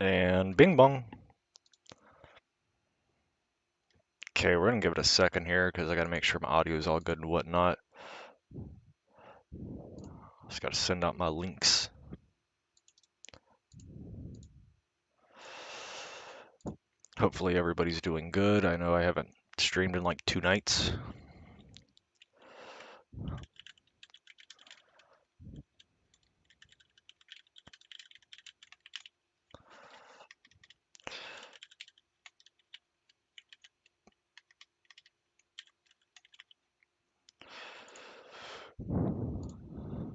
And bing bong. Okay, we're gonna give it a second here because I gotta make sure my audio is all good and whatnot. Just gotta send out my links. Hopefully everybody's doing good. I know I haven't streamed in like 2 nights.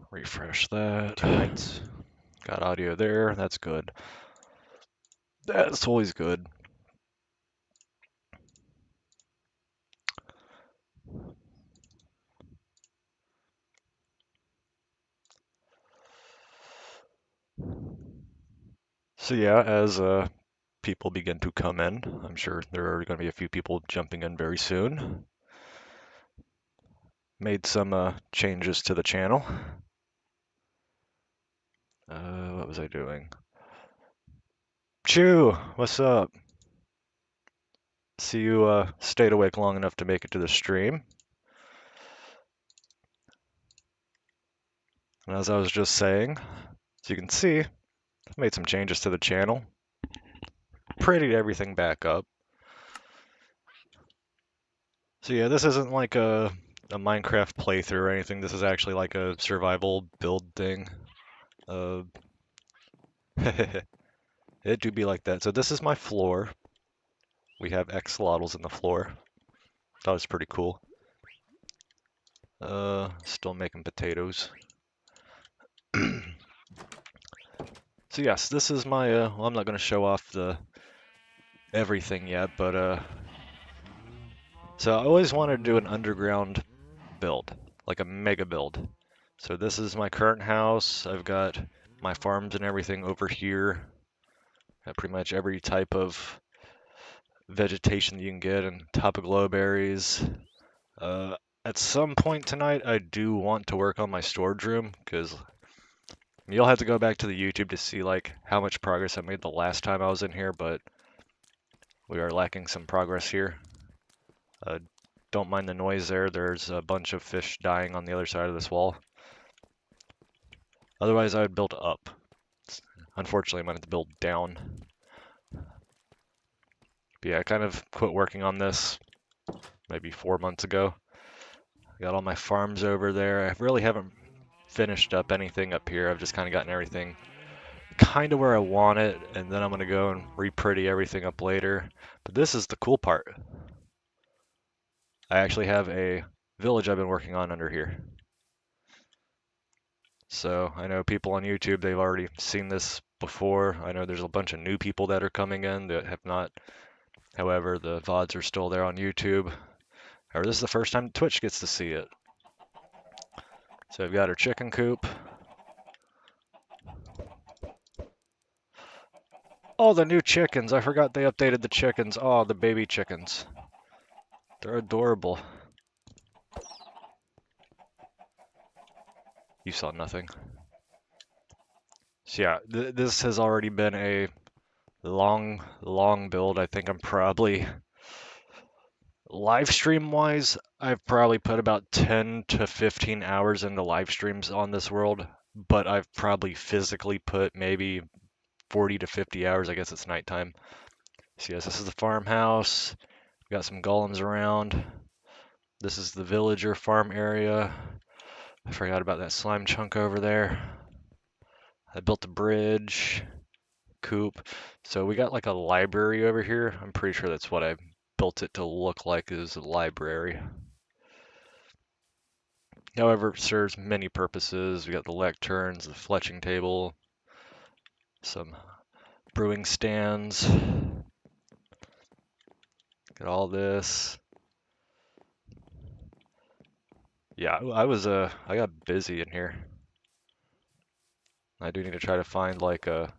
Refresh that. 2 nights. Got audio there. That's good. That's always good. So yeah, as people begin to come in, I'm sure there are going to be a few people jumping in very soon. Made some changes to the channel. What was I doing? Chew, what's up? See you stayed awake long enough to make it to the stream. And as I was just saying, as you can see, I've made some changes to the channel. Prettied everything back up. So yeah, this isn't like a Minecraft playthrough or anything. This is actually like a survival build thing. Uh, it do be like that. So this is my floor. We have axolotls in the floor. That was pretty cool. Still making potatoes. So yes, this is my, well, I'm not going to show off the everything yet, but so I always wanted to do an underground build, like a mega build. So this is my current house. I've got my farms and everything over here. Got pretty much every type of vegetation that you can get and top-of-glow berries. At some point tonight, I do want to work on my storage room because you'll have to go back to the YouTube to see like how much progress I made the last time I was in here, but we are lacking some progress here. Uh, don't mind the noise there. There's a bunch of fish dying on the other side of this wall. Otherwise, I would build up. Unfortunately, I'm going to have to build down. But yeah, I kind of quit working on this maybe 4 months ago. I got all my farms over there. I really haven't finished up anything up here. I've just kind of gotten everything kind of where I want it, and then I'm going to go and re-pretty everything up later. But this is the cool part. I actually have a village I've been working on under here. So I know people on YouTube, they've already seen this before. I know there's a bunch of new people that are coming in that have not. However, the VODs are still there on YouTube. However, this is the first time Twitch gets to see it. So I've got our chicken coop. Oh, the new chickens. I forgot they updated the chickens. Oh, the baby chickens. They're adorable. You saw nothing. So yeah, this has already been a long build. I think I'm probably, live stream wise, I've probably put about 10 to 15 hours into live streams on this world, but I've probably physically put maybe 40 to 50 hours. I guess it's nighttime. So yes, this is the farmhouse. We've got some golems around. This is the villager farm area. I forgot about that slime chunk over there. I built a bridge, coop. So we got like a library over here. I'm pretty sure that's what I built it to look like, is a library. However, it serves many purposes. We got the lecterns, the fletching table, some brewing stands. Got all this. Yeah, I got busy in here. I do need to try to find like a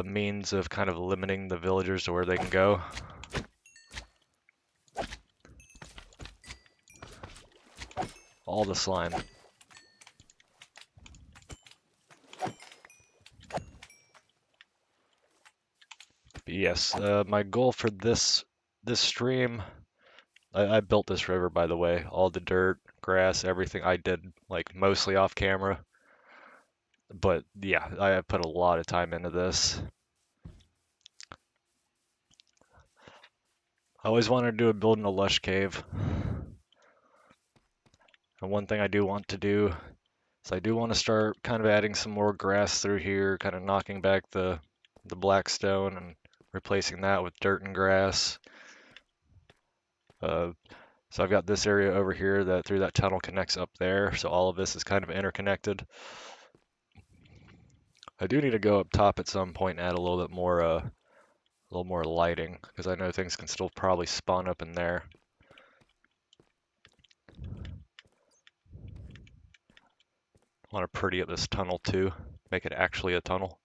means of kind of limiting the villagers to where they can go. All the slime. But yes, my goal for this stream, I built this river, by the way. All the dirt, grass, everything I did like mostly off camera. But yeah, I put a lot of time into this. I always wanted to do a build in a lush cave. And one thing I do want to do is I do want to start kind of adding some more grass through here, kind of knocking back the black stone and replacing that with dirt and grass. So I've got this area over here that through that tunnel connects up there. So all of this is kind of interconnected. I do need to go up top at some point and add a little more lighting because I know things can still probably spawn up in there. I want to pretty up this tunnel too, make it actually a tunnel.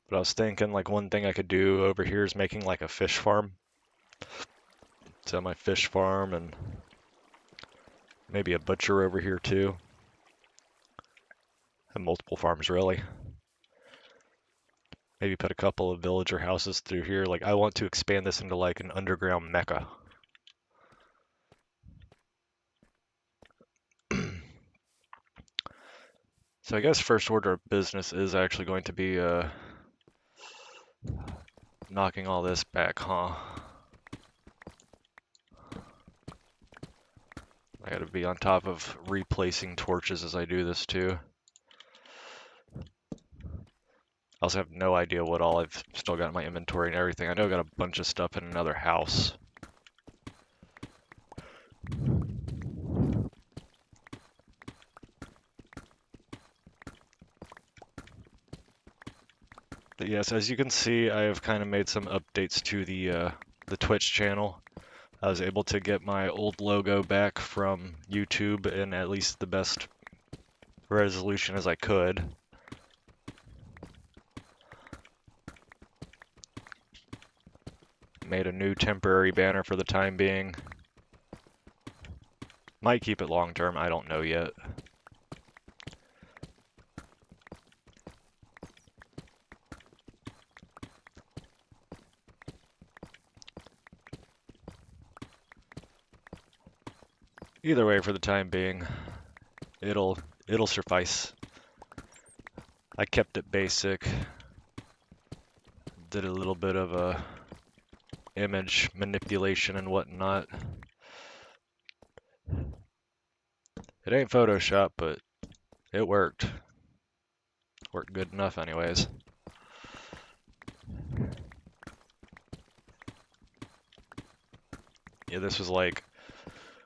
But I was thinking like one thing I could do over here is making like a fish farm. So my fish farm and maybe a butcher over here too. And multiple farms really. Maybe put a couple of villager houses through here. Like I want to expand this into like an underground mecca. So I guess first order of business is actually going to be knocking all this back, huh? I gotta be on top of replacing torches as I do this too. I also have no idea what all I've still got in my inventory and everything. I know I got a bunch of stuff in another house. But yes, as you can see, I have kind of made some updates to the Twitch channel. I was able to get my old logo back from YouTube in at least the best resolution as I could. Made a new temporary banner for the time being. Might keep it long term, I don't know yet. Either way, for the time being, it'll suffice. I kept it basic. Did a little bit of a image manipulation and whatnot. It ain't Photoshop, but it worked. Worked good enough anyways. Yeah, this was like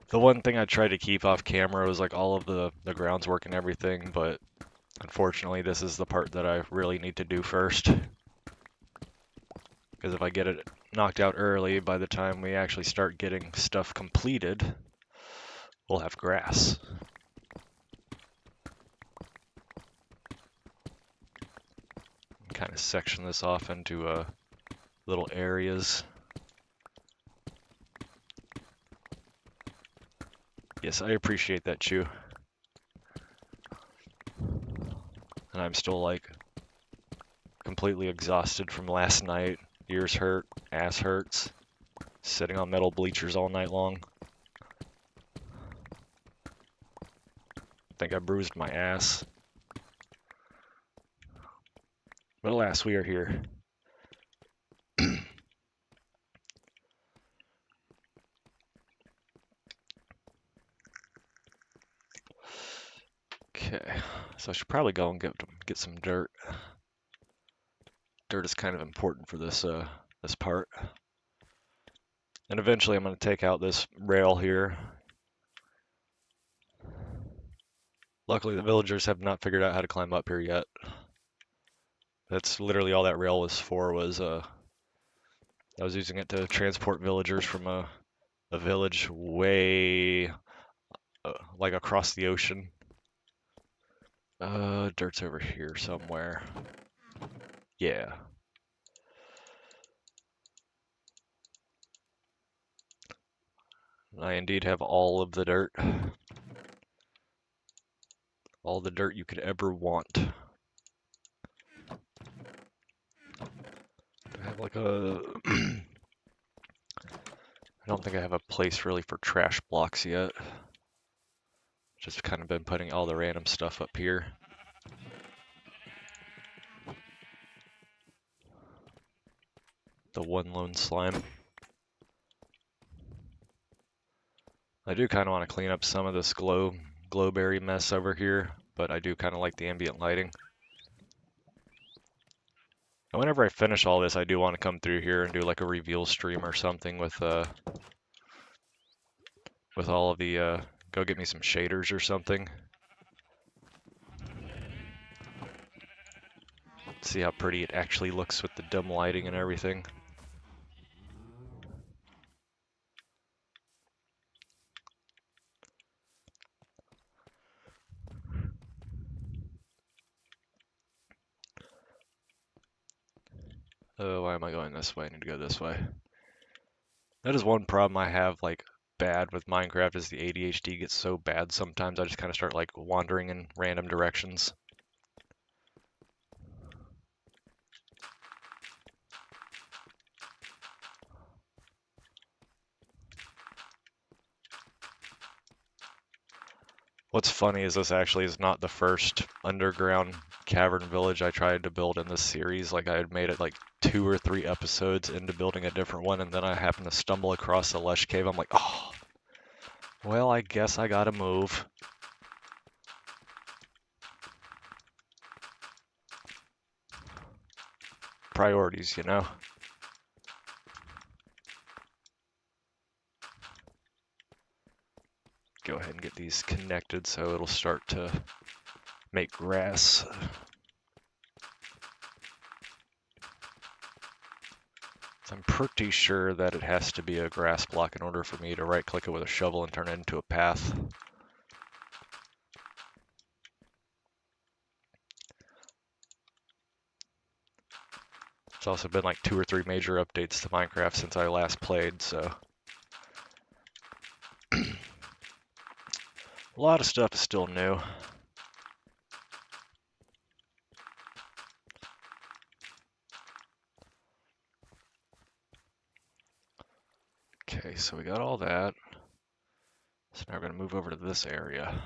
the one thing I tried to keep off camera was like all of the grounds work and everything, but unfortunately this is the part that I really need to do first. Because if I get it knocked out early, by the time we actually start getting stuff completed, we'll have grass. Kind of section this off into little areas. Yes, I appreciate that, Chew. And I'm still like completely exhausted from last night. Ears hurt, ass hurts. Sitting on metal bleachers all night long. Think I bruised my ass. But alas, we are here. Okay, so I should probably go and get some dirt. Dirt is kind of important for this this part. And eventually I'm going to take out this rail here. Luckily the villagers have not figured out how to climb up here yet. That's literally all that rail was for, was I was using it to transport villagers from a village way like across the ocean. Dirt's over here somewhere. Yeah. I indeed have all of the dirt. All the dirt you could ever want. have like a... I don't think I have a place really for trash blocks yet. Just kind of been putting all the random stuff up here. The one lone slime. I do kind of want to clean up some of this glowberry mess over here, but I do kind of like the ambient lighting. And whenever I finish all this, I do want to come through here and do like a reveal stream or something with all of the go get me some shaders or something. See how pretty it actually looks with the dim lighting and everything. Oh, why am I going this way? I need to go this way. That is one problem I have, like, bad with Minecraft is the ADHD gets so bad sometimes I just kind of start, like, wandering in random directions. What's funny is this actually is not the first underground cavern village I tried to build in this series. Like, I had made it, like, 2 or 3 episodes into building a different one, and then I happened to stumble across the Lush Cave. I'm like, oh, well, I guess I gotta move. Priorities, you know? Go ahead and get these connected so it'll start to make grass. So I'm pretty sure that it has to be a grass block in order for me to right click it with a shovel and turn it into a path. It's also been like 2 or 3 major updates to Minecraft since I last played, so a lot of stuff is still new. Okay, so we got all that. So now we're going to move over to this area.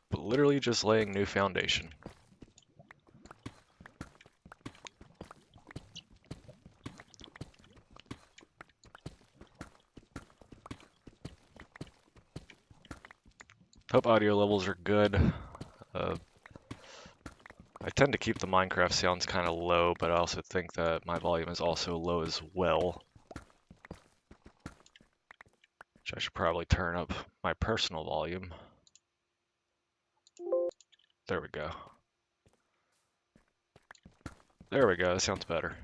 But literally just laying new foundation. Hope audio levels are good. I tend to keep the Minecraft sounds kind of low, but I also think that my volume is also low as well. Which I should probably turn up my personal volume. There we go. There we go, that sounds better.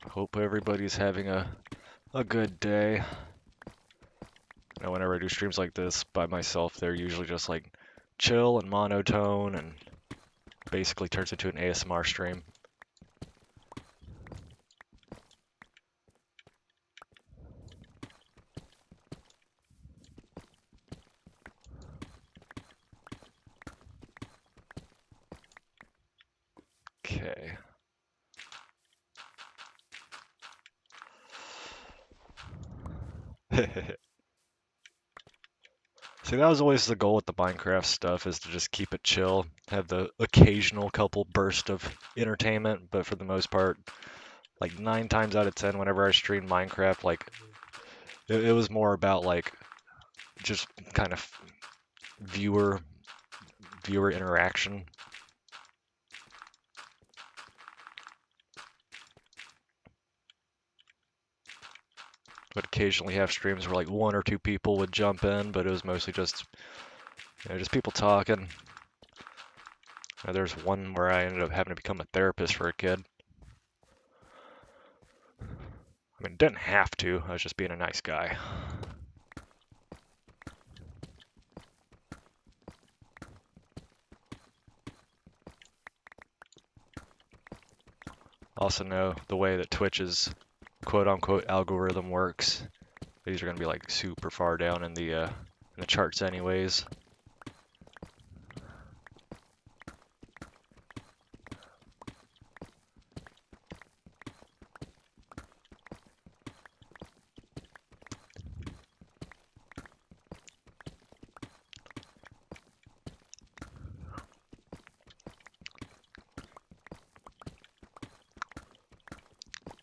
Hope everybody's having a good day. You know, whenever I do streams like this by myself, they're usually just like chill and monotone and basically turns into an ASMR stream. Okay. See, that was always the goal with the Minecraft stuff, is to just keep it chill, have the occasional couple burst of entertainment, but for the most part, like 9 times out of 10, whenever I streamed Minecraft, like, it was more about, like, just kind of viewer interaction. Would occasionally have streams where like 1 or 2 people would jump in, but it was mostly just, you know, just people talking. There's one where I ended up having to become a therapist for a kid. I mean, didn't have to. I was just being a nice guy. Also know the way that Twitch's quote-unquote algorithm works. These are going to be like super far down in the charts anyways.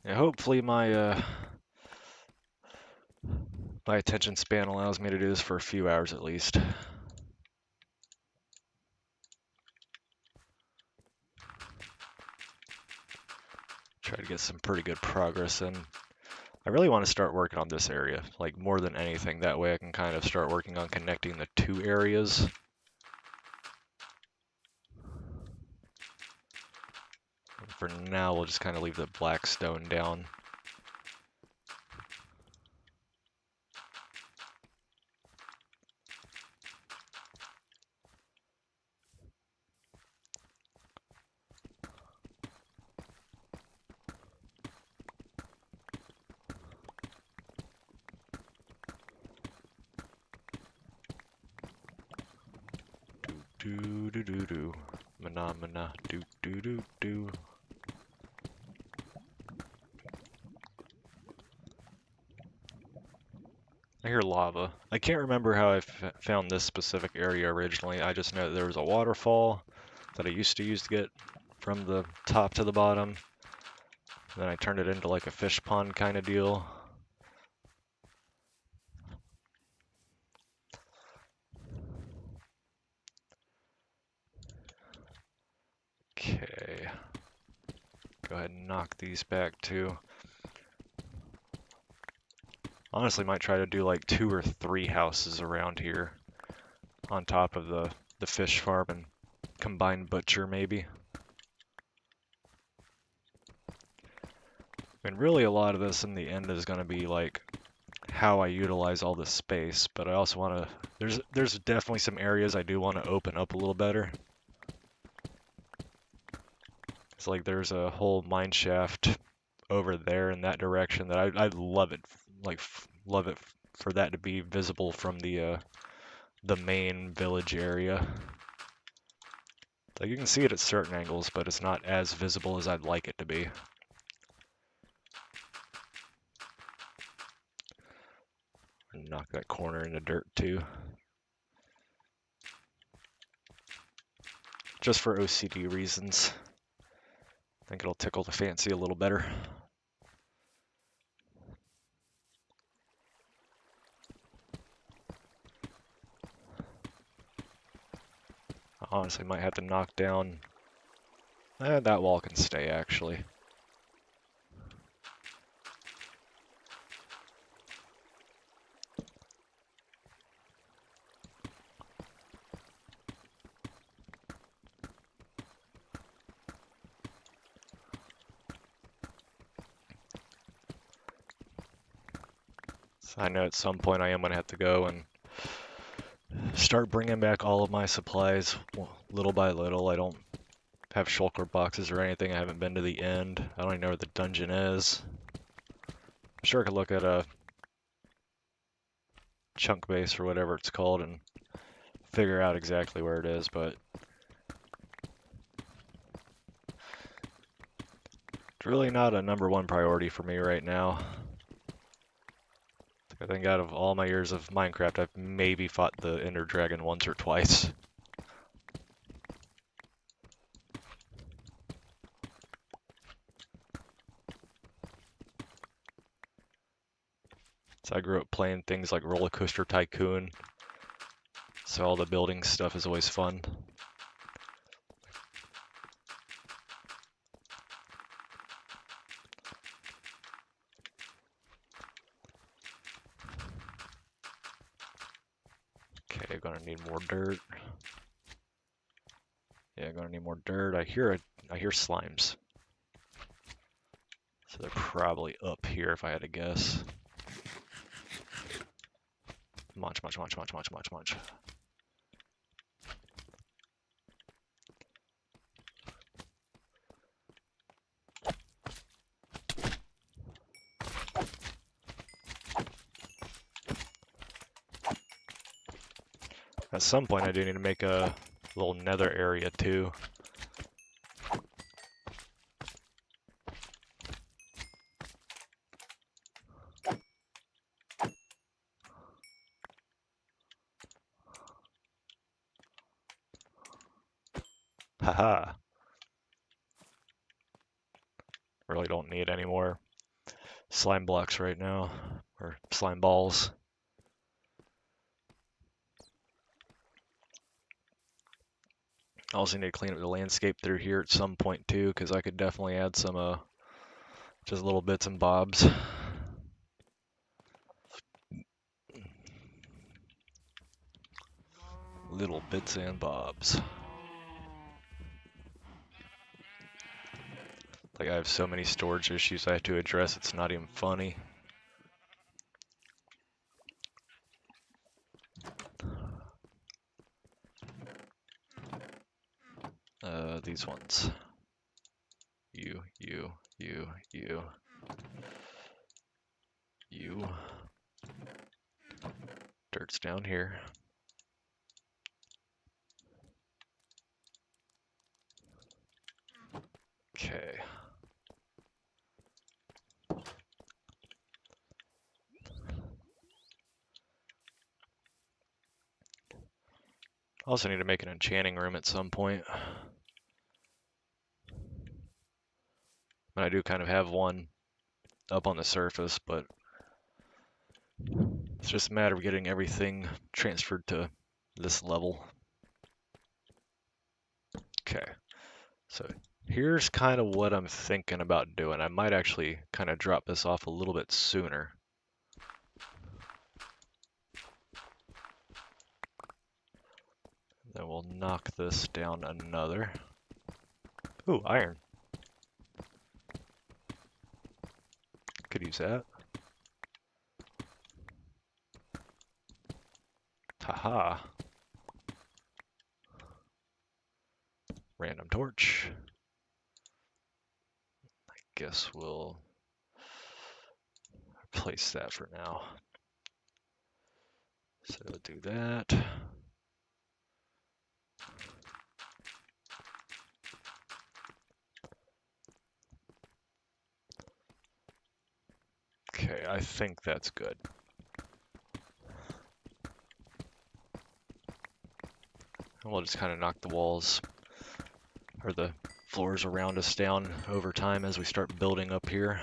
Yeah, hopefully my my attention span allows me to do this for a few hours at least. Try to get some pretty good progress in. I really want to start working on this area, like more than anything. That way I can kind of start working on connecting the two areas. For now, we'll just kind of leave the black stone down. Do do do do, mana mana do do do do. I hear lava. I can't remember how I found this specific area originally. I just know that there was a waterfall that I used to use to get from the top to the bottom. Then I turned it into like a fish pond kind of deal. Okay. Go ahead and knock these back too. Honestly, might try to do like 2 or 3 houses around here on top of the fish farm and combine butcher maybe. I mean, really a lot of this in the end is going to be like how I utilize all this space, but I also want to, there's definitely some areas I do want to open up a little better. It's like there's a whole mine shaft over there in that direction that I'd love it, like love it for that to be visible from the main village area. Like you can see it at certain angles, but it's not as visible as I'd like it to be. Knock that corner into dirt too. Just for OCD reasons. I think it'll tickle the fancy a little better. I honestly might have to knock down. That wall can stay actually. So I know at some point I am going to have to go and start bringing back all of my supplies little by little. I don't have shulker boxes or anything. I haven't been to the end. I don't even know where the dungeon is. I'm sure I could look at a chunk base or whatever it's called and figure out exactly where it is, but it's really not a #1 priority for me right now. I think out of all my years of Minecraft, I've maybe fought the Ender Dragon once or twice. So I grew up playing things like Roller Coaster Tycoon, so all the building stuff is always fun. Okay, gonna need more dirt. Yeah, gonna need more dirt. I hear slimes. So they're probably up here if I had to guess. Munch, munch, munch, munch, munch, munch, munch. At some point I do need to make a little nether area too. Haha. Really don't need any more slime blocks right now, or slime balls. I also need to clean up the landscape through here at some point too, because I could definitely add some just little bits and bobs. Little bits and bobs. Like I have so many storage issues I have to address, it's not even funny. These ones. You. Dirt's down here. Okay. I also need to make an enchanting room at some point. And I do kind of have one up on the surface, but it's just a matter of getting everything transferred to this level. Okay, so here's kind of what I'm thinking about doing. I might actually kind of drop this off a little bit sooner. Then we'll knock this down another. Ooh, iron. Could use that. Haha. Random torch. I guess we'll replace that for now. So we'll do that. Okay, I think that's good. And we'll just kind of knock the walls or the floors around us down over time as we start building up here.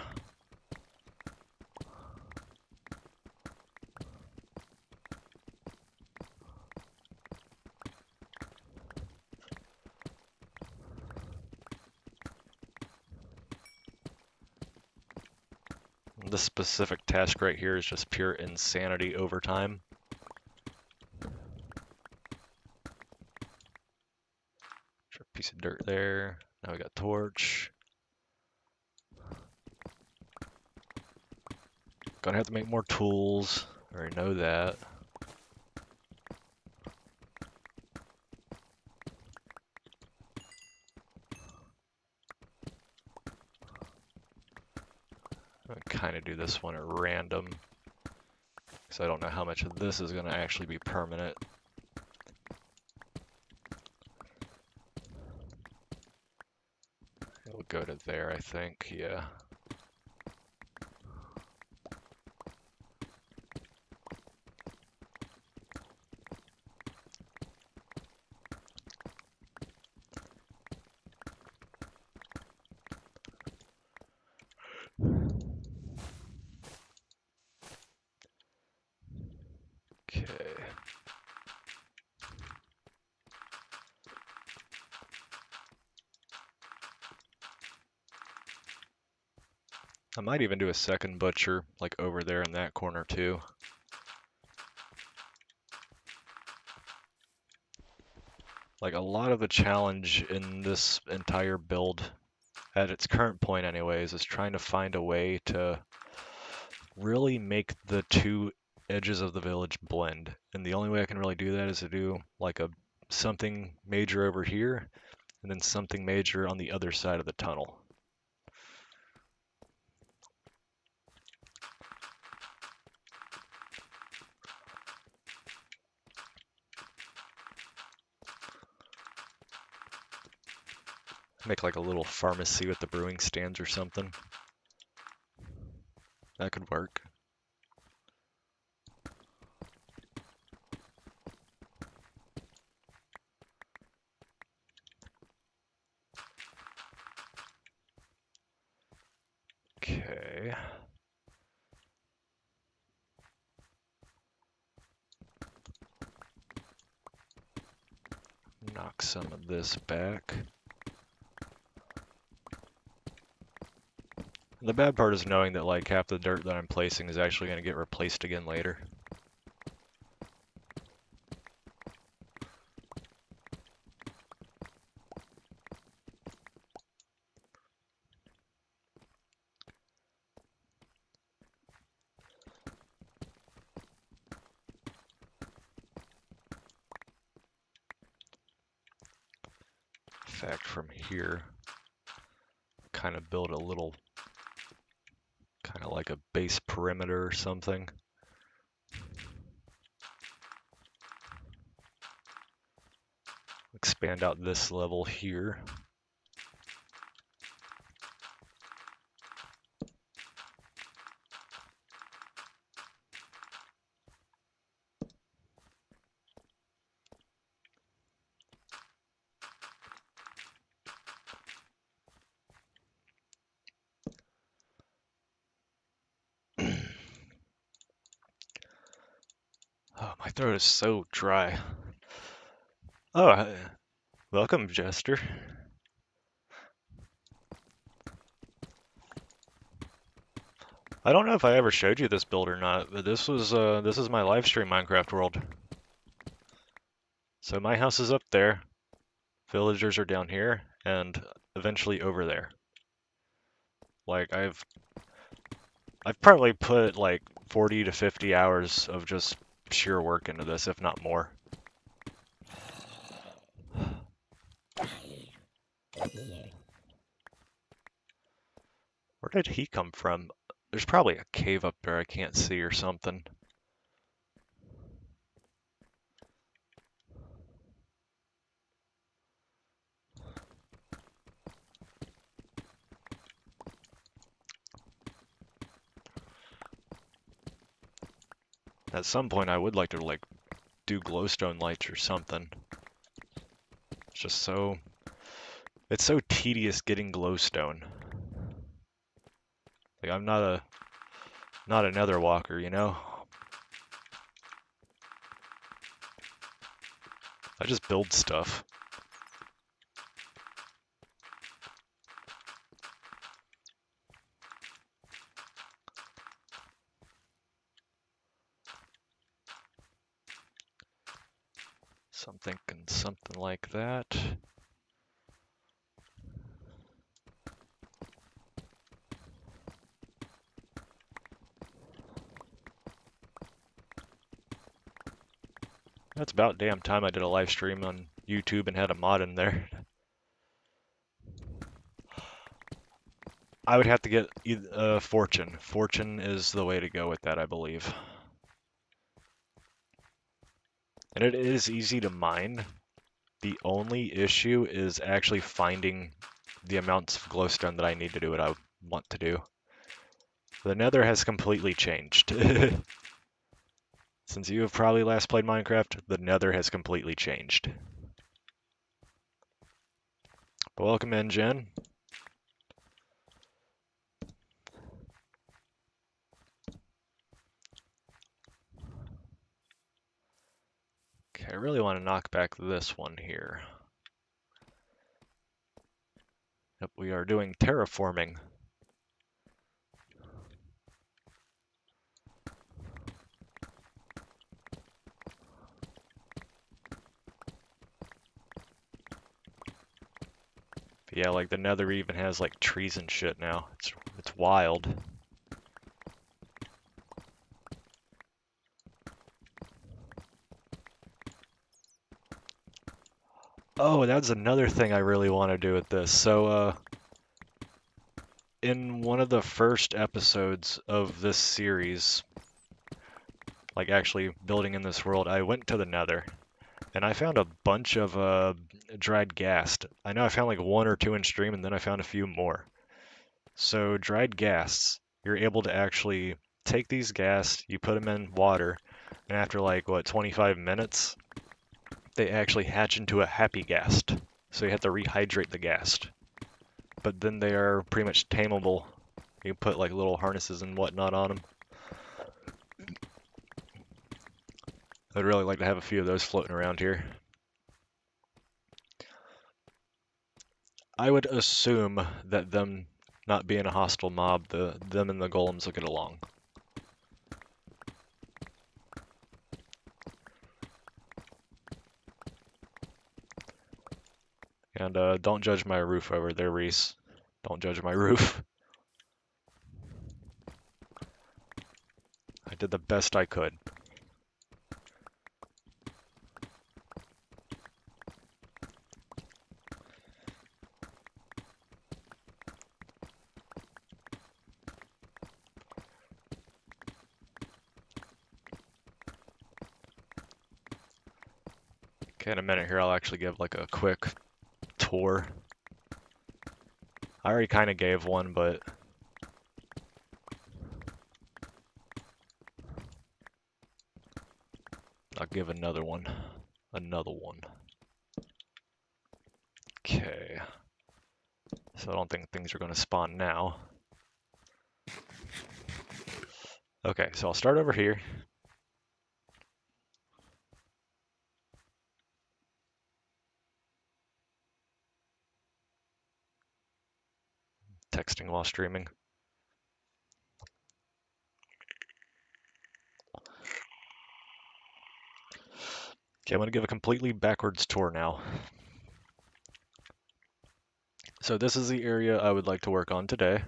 This specific task right here is just pure insanity over time. Piece of dirt there. Now we got torch. Gonna have to make more tools. I already know that. I'm gonna kind of do this one at random, because I don't know how much of this is gonna actually be permanent. It'll go to there, I think, yeah. Okay. I might even do a second butcher, like over there in that corner too. Like a lot of the challenge in this entire build, at its current point anyways, is trying to find a way to really make the two edges of the village blend. And the only way I can really do that is to do like something major over here and then something major on the other side of the tunnel. Make like a little pharmacy with the brewing stands or something. That could work. Okay. Knock some of this back. The bad part is knowing that like half the dirt that I'm placing is actually going to get replaced again later. In fact, from here, kind of build a little, kind of like a base perimeter or something. Expand out this level here. Oh, my throat is so dry. Oh, welcome, Jester. I don't know if I ever showed you this build or not, but this is my live stream Minecraft world. So my house is up there, villagers are down here, and eventually over there. Like I've probably put like 40 to 50 hours of just sheer work into this, if not more. Where did he come from? There's probably a cave up there I can't see or something. At some point I would like to like do glowstone lights or something. It's just so, it's so tedious getting glowstone. Like I'm not a nether walker, you know? I just build stuff. So I'm thinking something like that. That's about damn time I did a live stream on YouTube and had a mod in there. I would have to get Fortune. Fortune is the way to go with that, I believe. And it is easy to mine. The only issue is actually finding the amounts of glowstone that I need to do what I want to do. The Nether has completely changed. Since you have probably last played Minecraft, the Nether has completely changed. Welcome in, Jen. Okay, I really want to knock back this one here. Yep, we are doing terraforming. Yeah, like the Nether even has like trees and shit now. It's wild. Oh, that's another thing I really want to do with this. So, in one of the first episodes of this series, like actually building in this world, I went to the Nether, and I found a bunch of dried ghast. I know I found like one or two in stream, and then I found a few more. So dried ghasts, you're able to actually take these ghasts, you put them in water, and after like what 25 minutes, they actually hatch into a happy ghast. So you have to rehydrate the ghast. But then they are pretty much tameable. You can put like little harnesses and whatnot on them. I'd really like to have a few of those floating around here. I would assume that them not being a hostile mob, them and the golems will get along. And don't judge my roof over there, Reese. Don't judge my roof. I did the best I could. Okay, in a minute here, I'll actually give like a quick tour. I already kind of gave one, but I'll give another one. Okay. So I don't think things are going to spawn now. Okay, so I'll start over here. Texting while streaming. Okay, I'm going to give a completely backwards tour now. So this is the area I would like to work on today.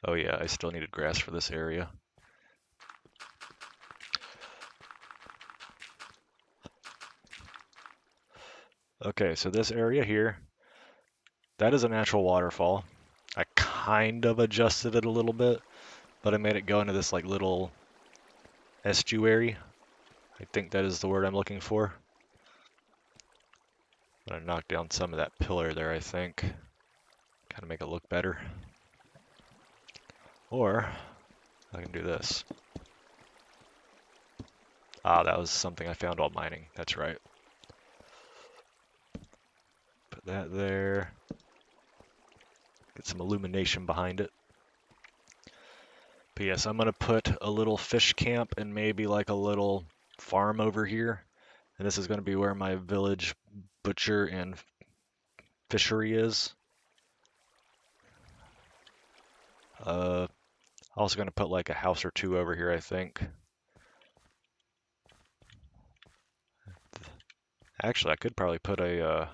Oh yeah, I still needed grass for this area. Okay, so this area here, that is a natural waterfall. I kind of adjusted it a little bit, but I made it go into this like little estuary. I think that is the word I'm looking for. I'm gonna knock down some of that pillar there, I think. Kind of make it look better. Or I can do this. Ah, that was something I found while mining. That's right. Put that there. Get some illumination behind it. But yes, I'm gonna put a little fish camp and maybe like a little farm over here. And this is gonna be where my village butcher and fishery is. Also gonna put like a house or two over here, I think. Actually, I could probably put a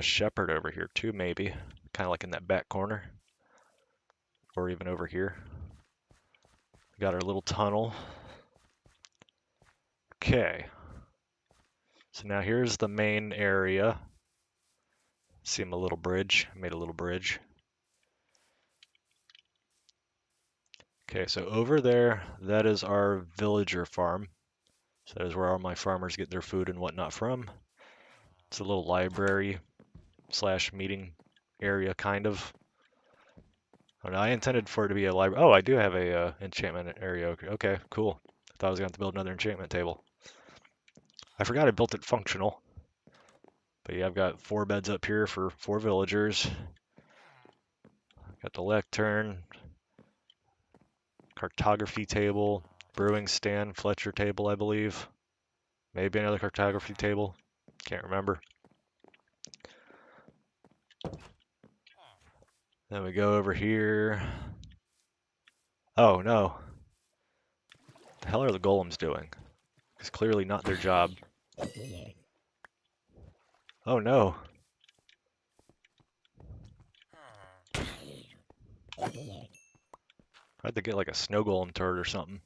shepherd over here too, maybe. Kind of like in that back corner. Or even over here. We got our little tunnel. Okay. So now here's the main area. See my little bridge. I made a little bridge. Okay, so over there, that is our villager farm. So that is where all my farmers get their food and whatnot from. It's a little library slash meeting area, kind of. Oh, no, I intended for it to be a library. Oh, I do have a enchantment area. Okay, cool. I thought I was going to have to build another enchantment table. I forgot I built it functional. But yeah, I've got 4 beds up here for 4 villagers. Got the lectern, cartography table, brewing stand, Fletcher table, I believe. Maybe another cartography table. Can't remember. Then we go over here. Oh no. What the hell are the golems doing? It's clearly not their job. Oh no. I had to get like a snow golem turret or something.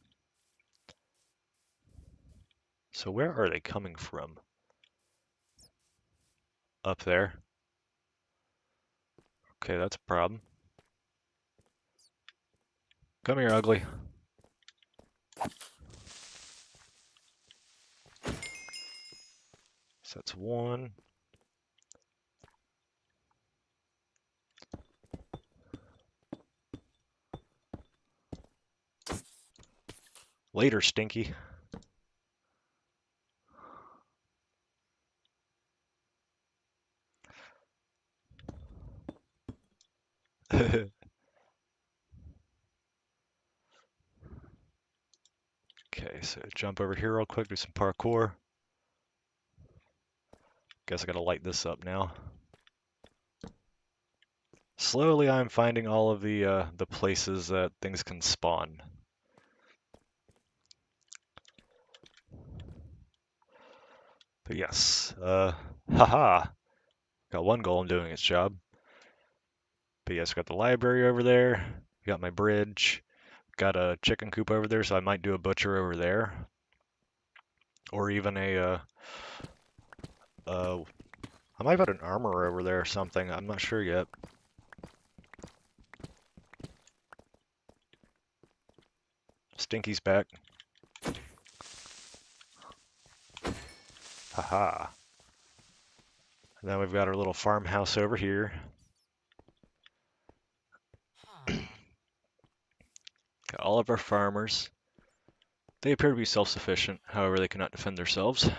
So where are they coming from? Up there. Okay, that's a problem. Come here, ugly. So that's one. Later, Stinky. Okay, so jump over here real quick, do some parkour. Guess I gotta light this up now. Slowly, I'm finding all of the places that things can spawn. But yes, haha, got one golem doing its job. But yes, got the library over there, got my bridge, got a chicken coop over there, so I might do a butcher over there. Or even I might have an armor over there or something, I'm not sure yet. Stinky's back. Haha. And then we've got our little farmhouse over here. Got all of our farmers. They appear to be self-sufficient, however they cannot defend themselves.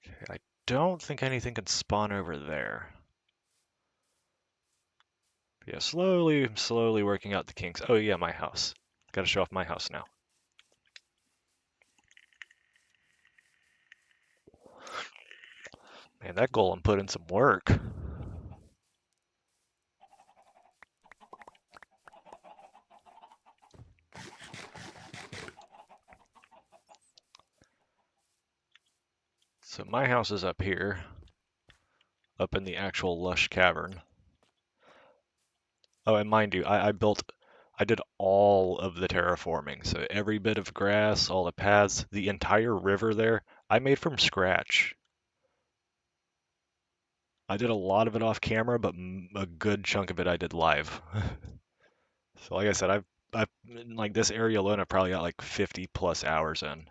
Okay, I don't think anything can spawn over there. But yeah, slowly working out the kinks. Oh yeah, my house. Gotta show off my house now. Man, that golem put in some work. So my house is up here, up in the actual lush cavern. Oh, and mind you, I did all of the terraforming. So every bit of grass, all the paths, the entire river there, I made from scratch. I did a lot of it off camera, but a good chunk of it I did live. So like I said, I've in like this area alone, I've probably got like 50 plus hours in,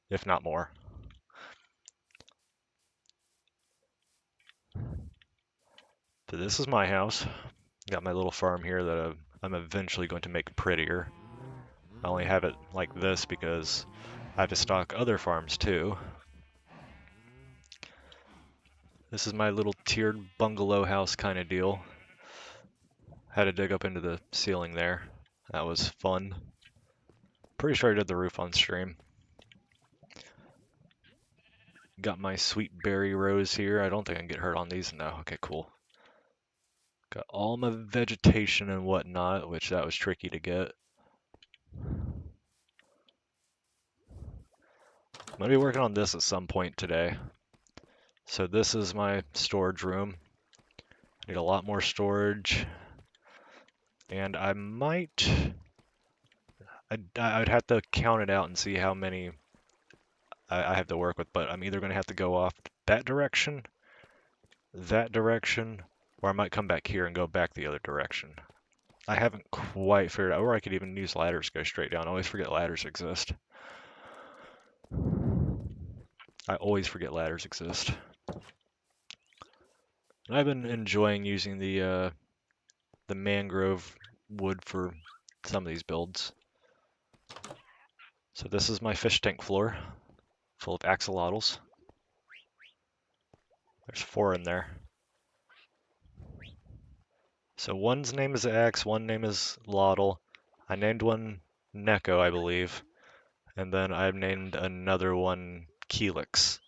if not more. So this is my house. Got my little farm here that I'm eventually going to make prettier. I only have it like this because I have to stock other farms too. This is my little tiered bungalow house kind of deal. Had to dig up into the ceiling there. That was fun. Pretty sure I did the roof on stream. Got my sweet berry rose here. I don't think I can get hurt on these. No. Okay, cool. Got all my vegetation and whatnot, which that was tricky to get. I'm going to be working on this at some point today. So this is my storage room. Need a lot more storage. And I might... I'd have to count it out and see how many I have to work with, but I'm either going to have to go off that direction, or I might come back here and go back the other direction. I haven't quite figured out, or I could even use ladders to go straight down. I always forget ladders exist. I always forget ladders exist. And I've been enjoying using the mangrove wood for some of these builds. So this is my fish tank floor, full of axolotls. There's 4 in there. So one's name is Axe, one name is Lotl. I named one Neko, I believe. And then I've named another one Keelix.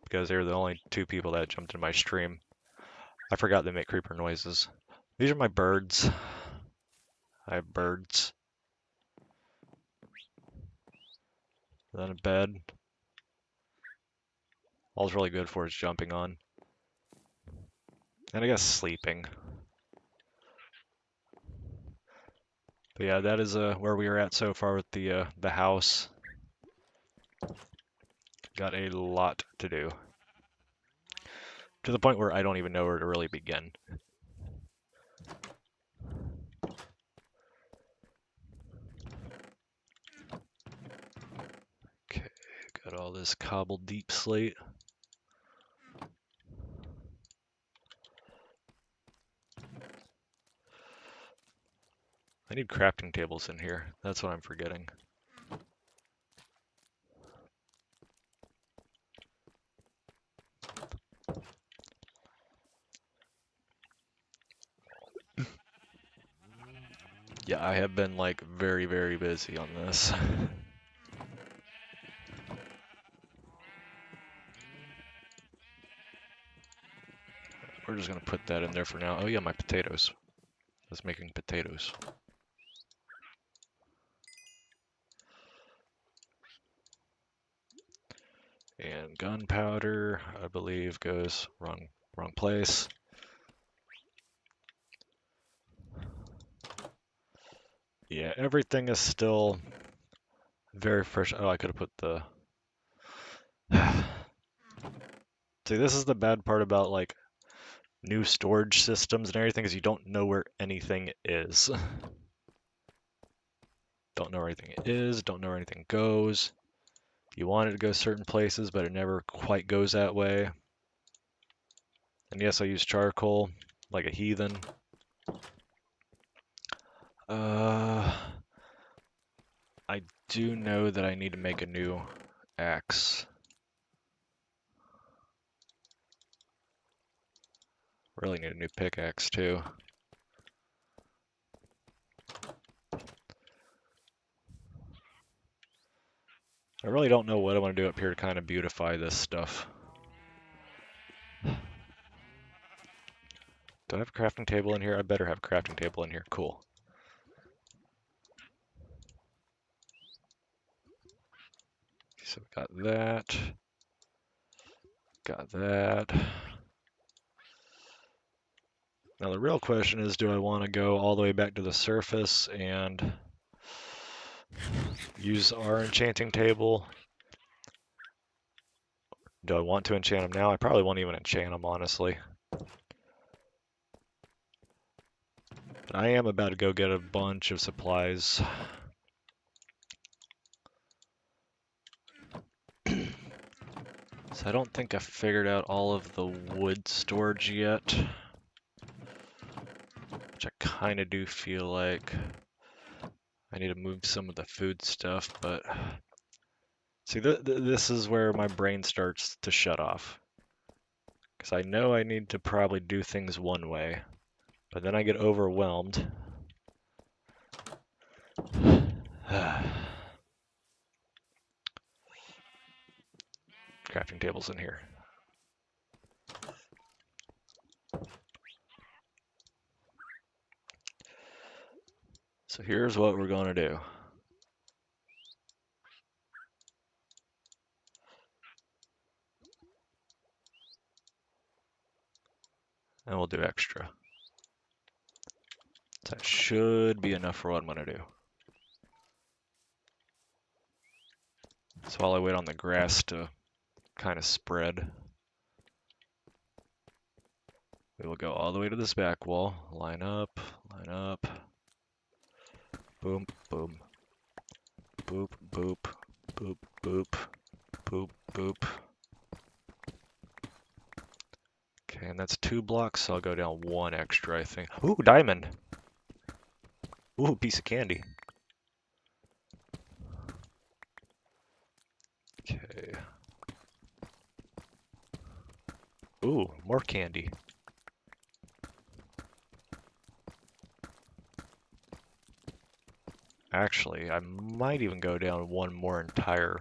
Because they were the only 2 people that jumped into my stream. I forgot they make creeper noises. These are my birds. I have birds. Then a bed. All's really good for is jumping on. And I guess sleeping. But yeah, that is where we are at so far with the house. Got a lot to do. To the point where I don't even know where to really begin. all this cobbled deep slate. I need crafting tables in here. That's what I'm forgetting. Yeah, I have been like very, very busy on this. We're just gonna put that in there for now. Oh yeah, my potatoes. I was making potatoes. And gunpowder, I believe, goes wrong place. Yeah, everything is still very fresh. Oh, I could have put the. See, this is the bad part about like new storage systems and everything is you don't know where anything is. Don't know where anything is, don't know where anything goes. You want it to go certain places, but it never quite goes that way. And yes, I use charcoal like a heathen. I do know that I need to make a new axe. Really need a new pickaxe too. I really don't know what I want to do up here to kind of beautify this stuff. Do I have a crafting table in here? I better have a crafting table in here. Cool. So we got that. Got that. Now the real question is, do I want to go all the way back to the surface and use our enchanting table? Do I want to enchant them now? I probably won't even enchant them, honestly. But I am about to go get a bunch of supplies. So I don't think I figured out all of the wood storage yet. Which I kind of do feel like I need to move some of the food stuff, but see, this is where my brain starts to shut off. Because I know I need to probably do things one way, but then I get overwhelmed. Crafting tables in here. So here's what we're going to do. And we'll do extra. That should be enough for what I'm going to do. So while I wait on the grass to kind of spread, we will go all the way to this back wall. Line up, line up. Boom, boom. Boop, boop, boop, boop, boop, boop. Okay, and that's 2 blocks, so I'll go down 1 extra, I think. Ooh, diamond! Ooh, piece of candy. Okay. Ooh, more candy. Actually, I might even go down 1 more entire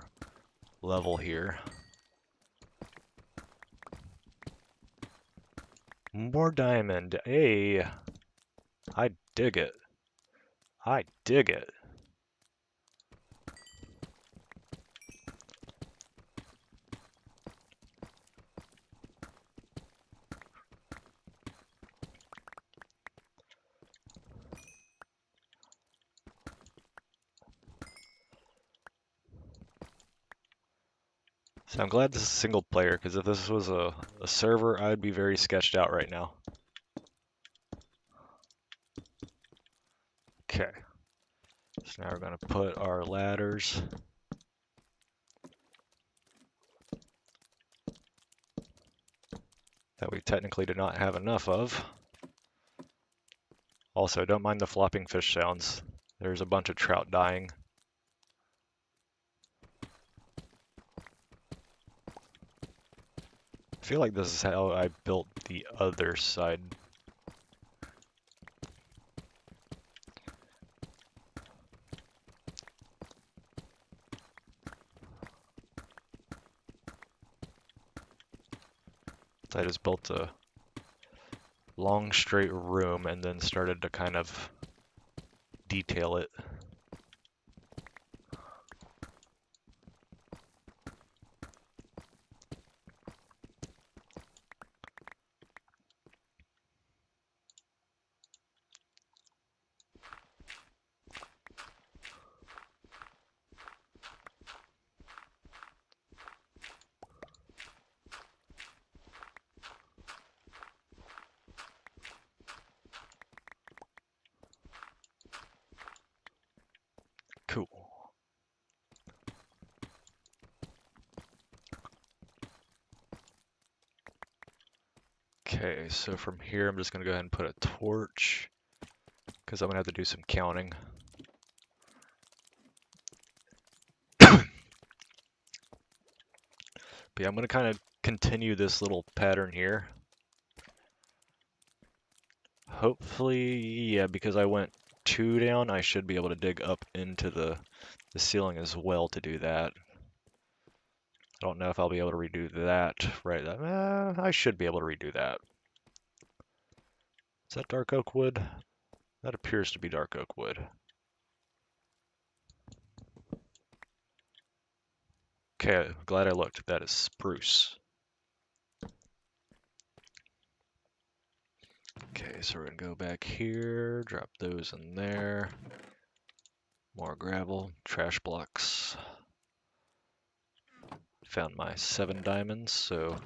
level here. More diamond. Hey, I dig it. I dig it. So I'm glad this is single player, because if this was a server, I would be very sketched out right now. Okay. So now we're going to put our ladders. that we technically did not have enough of. Also, don't mind the flopping fish sounds. There's a bunch of trout dying. I feel like this is how I built the other side. I just built a long straight room and then started to kind of detail it. Cool. Okay, so from here I'm just going to go ahead and put a torch because I'm going to have to do some counting. But yeah, I'm going to kind of continue this little pattern here. Hopefully, yeah, because I went 2 down, I should be able to dig up into the ceiling as well to do that. I don't know if I'll be able to redo that right. I should be able to redo that. Is that dark oak wood? That appears to be dark oak wood. Okay, glad I looked. That is spruce. Okay, so we're gonna go back here, drop those in there. More gravel, trash blocks. Found my 7 diamonds, so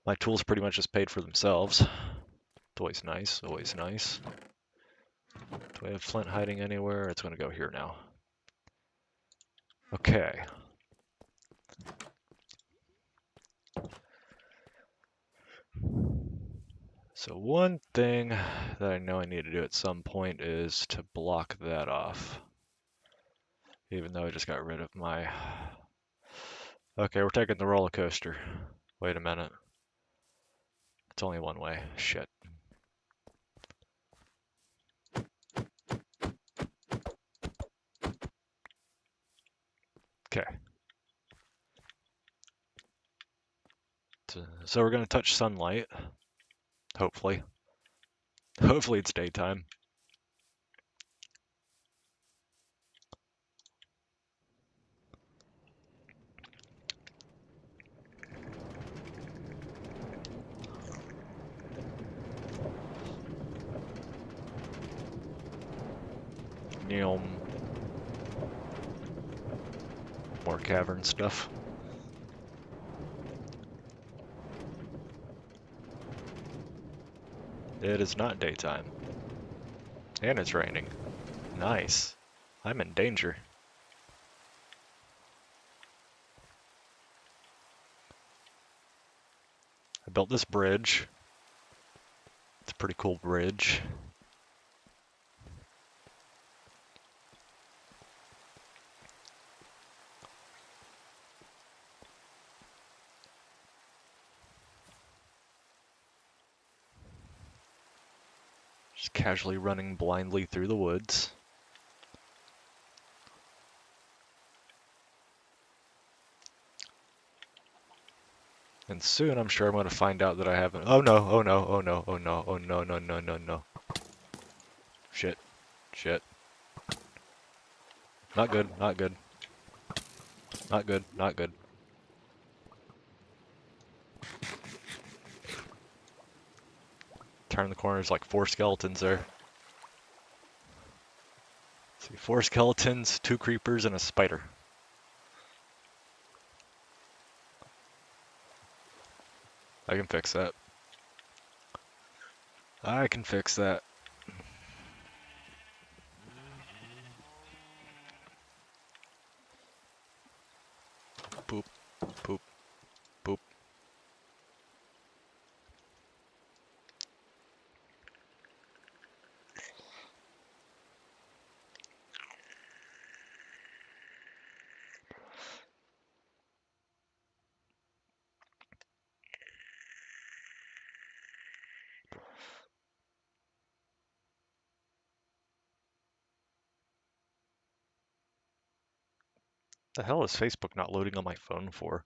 my tools pretty much just paid for themselves. It's always nice, always nice. Do I have flint hiding anywhere? It's gonna go here now. Okay. So one thing that I know I need to do at some point is to block that off. Even though I just got rid of my... Okay, we're taking the roller coaster. Wait a minute. It's only one way. Shit. Okay. So we're going to touch sunlight. Hopefully. Hopefully it's daytime. Neom. More cavern stuff. It is not daytime. And it's raining. Nice. I'm in danger. I built this bridge. It's a pretty cool bridge. Just casually running blindly through the woods. And soon I'm sure I'm going to find out that I haven't. Oh no, oh no, oh no, oh no, oh no, no, no, no, no. Shit. Shit. Not good, not good. Not good, not good. Turn the corner, there's like 4 skeletons there. Let's see, 4 skeletons, 2 creepers, and a spider. I can fix that. I can fix that. Poop, poop, poop. The hell is Facebook not loading on my phone for?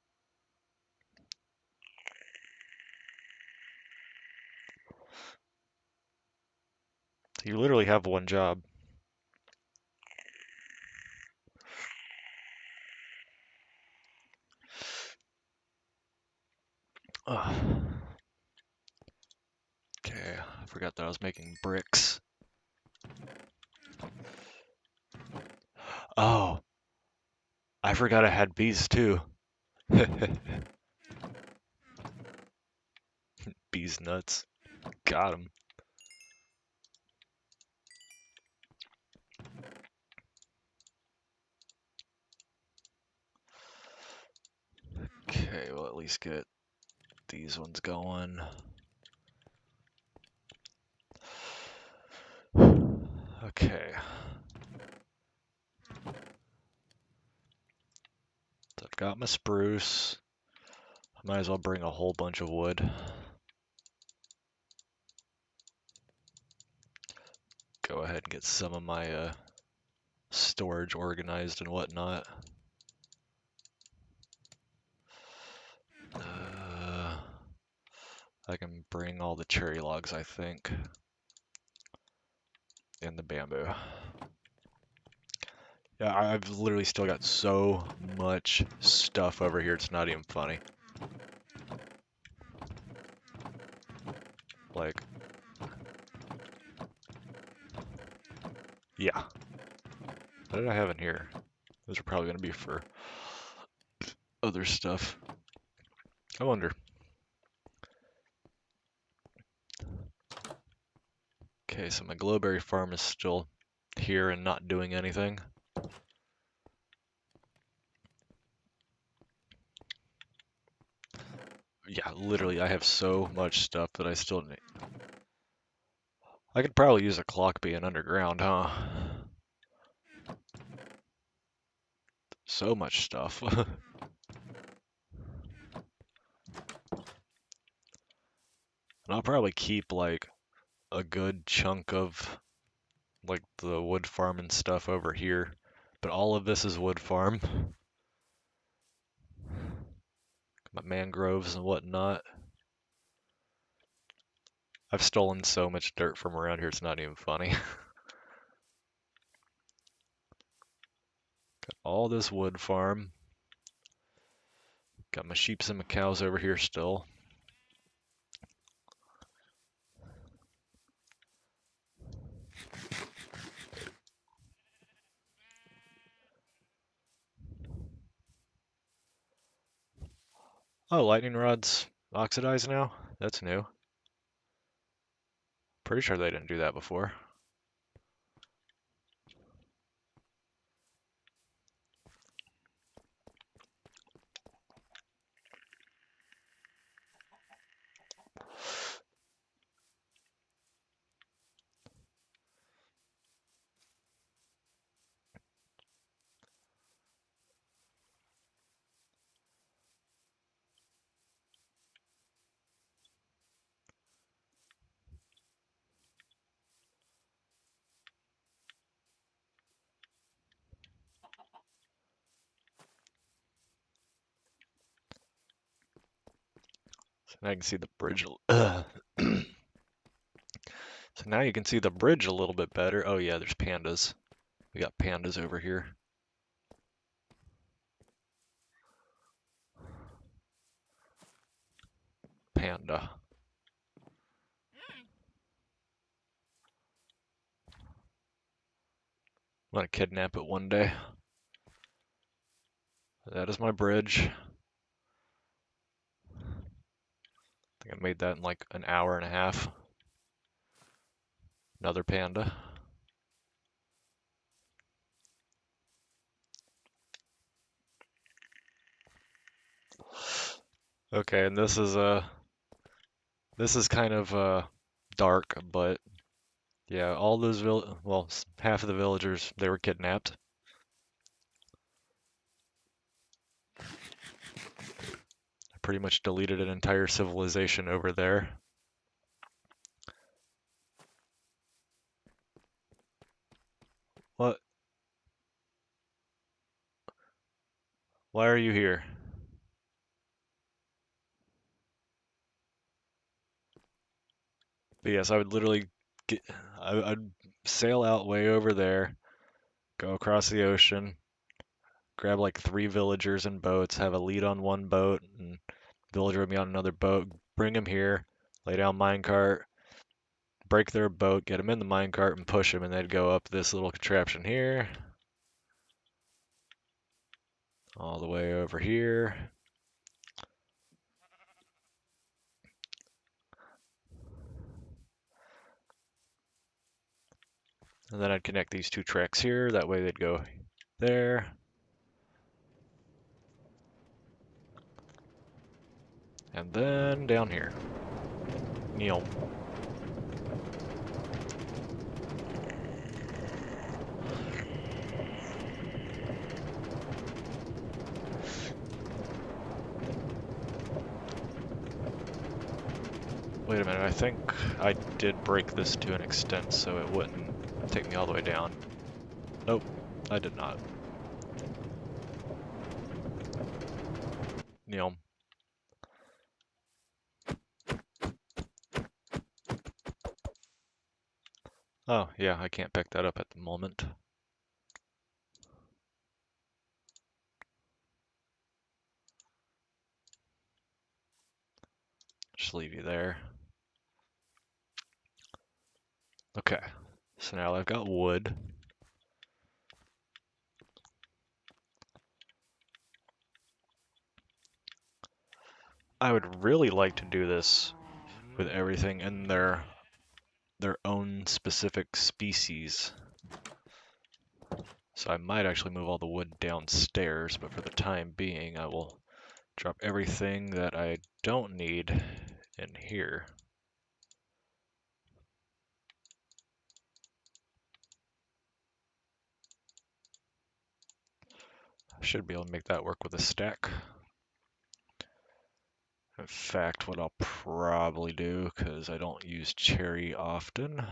You literally have one job. Ugh. Okay, I forgot that I was making bricks. Oh, I forgot I had bees too. Bees nuts. Got him. Okay, we'll at least get these ones going. Okay. So I've got my spruce. I might as well bring a whole bunch of wood. Go ahead and get some of my storage organized and whatnot. I can bring all the cherry logs, I think, and the bamboo. Yeah, I've literally still got so much stuff over here, it's not even funny. Like, yeah. What did I have in here? Those are probably going to be for other stuff. I wonder. Okay, so my glowberry farm is still here and not doing anything. Yeah, literally, I have so much stuff that I still need. I could probably use a clock being underground, huh? So much stuff. And I'll probably keep like a good chunk of like the wood farm and stuff over here. But all of this is wood farm. My mangroves and whatnot. I've stolen so much dirt from around here, it's not even funny. Got all this wood farm. Got my sheeps and my cows over here still. Oh, lightning rods oxidize now? That's new. Pretty sure they didn't do that before. So now you can see the bridge. So now you can see the bridge a little bit better. Oh yeah, there's pandas. We got pandas over here. Panda. I'm gonna kidnap it one day. That is my bridge. I think I made that in like an hour and a half. Another panda. Okay, and this is kind of dark, but yeah, all those half of the villagers, they were kidnapped. I pretty much deleted an entire civilization over there. What? Why are you here? But yes, I would literally I'd sail out way over there, go across the ocean, grab like 3 villagers in boats, have a lead on one boat, and villager would be on another boat, bring them here, lay down minecart, break their boat, get them in the minecart, and push them, and they'd go up this little contraption here, all the way over here. And then I'd connect these 2 tracks here, that way they'd go there. And then down here. Neil. Wait a minute, I think I did break this to an extent so it wouldn't take me all the way down. Nope, I did not. Neil. Oh, yeah, I can't pick that up at the moment. Just leave you there. Okay, so now I've got wood. I would really like to do this with everything in their own specific species. So I might actually move all the wood downstairs, but for the time being, I will drop everything that I don't need in here. I should be able to make that work with a stack. In fact, what I'll probably do, because I don't use cherry often,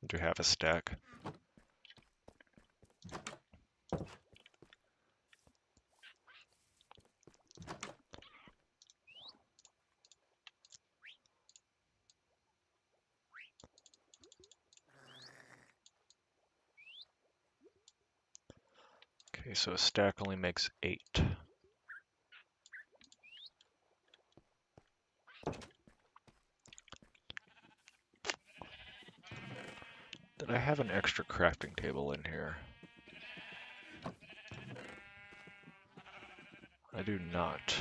do half a stack. Okay, so a stack only makes 8. Did I have an extra crafting table in here? I do not.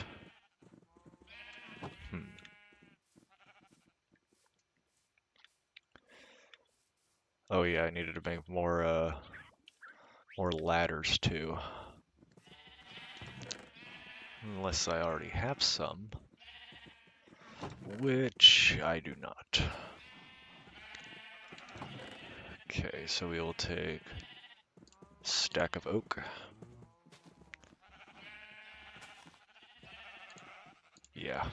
Oh yeah, I needed to make more ladders too. Unless I already have some, which I do not. Okay, so we will take a stack of oak. Yeah.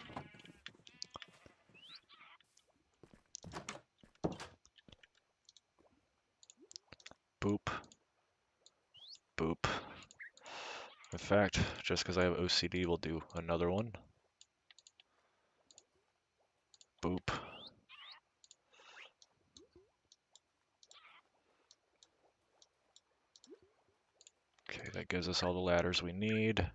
Boop. Boop. In fact, just because I have OCD, we'll do another one. Boop. Okay, that gives us all the ladders we need.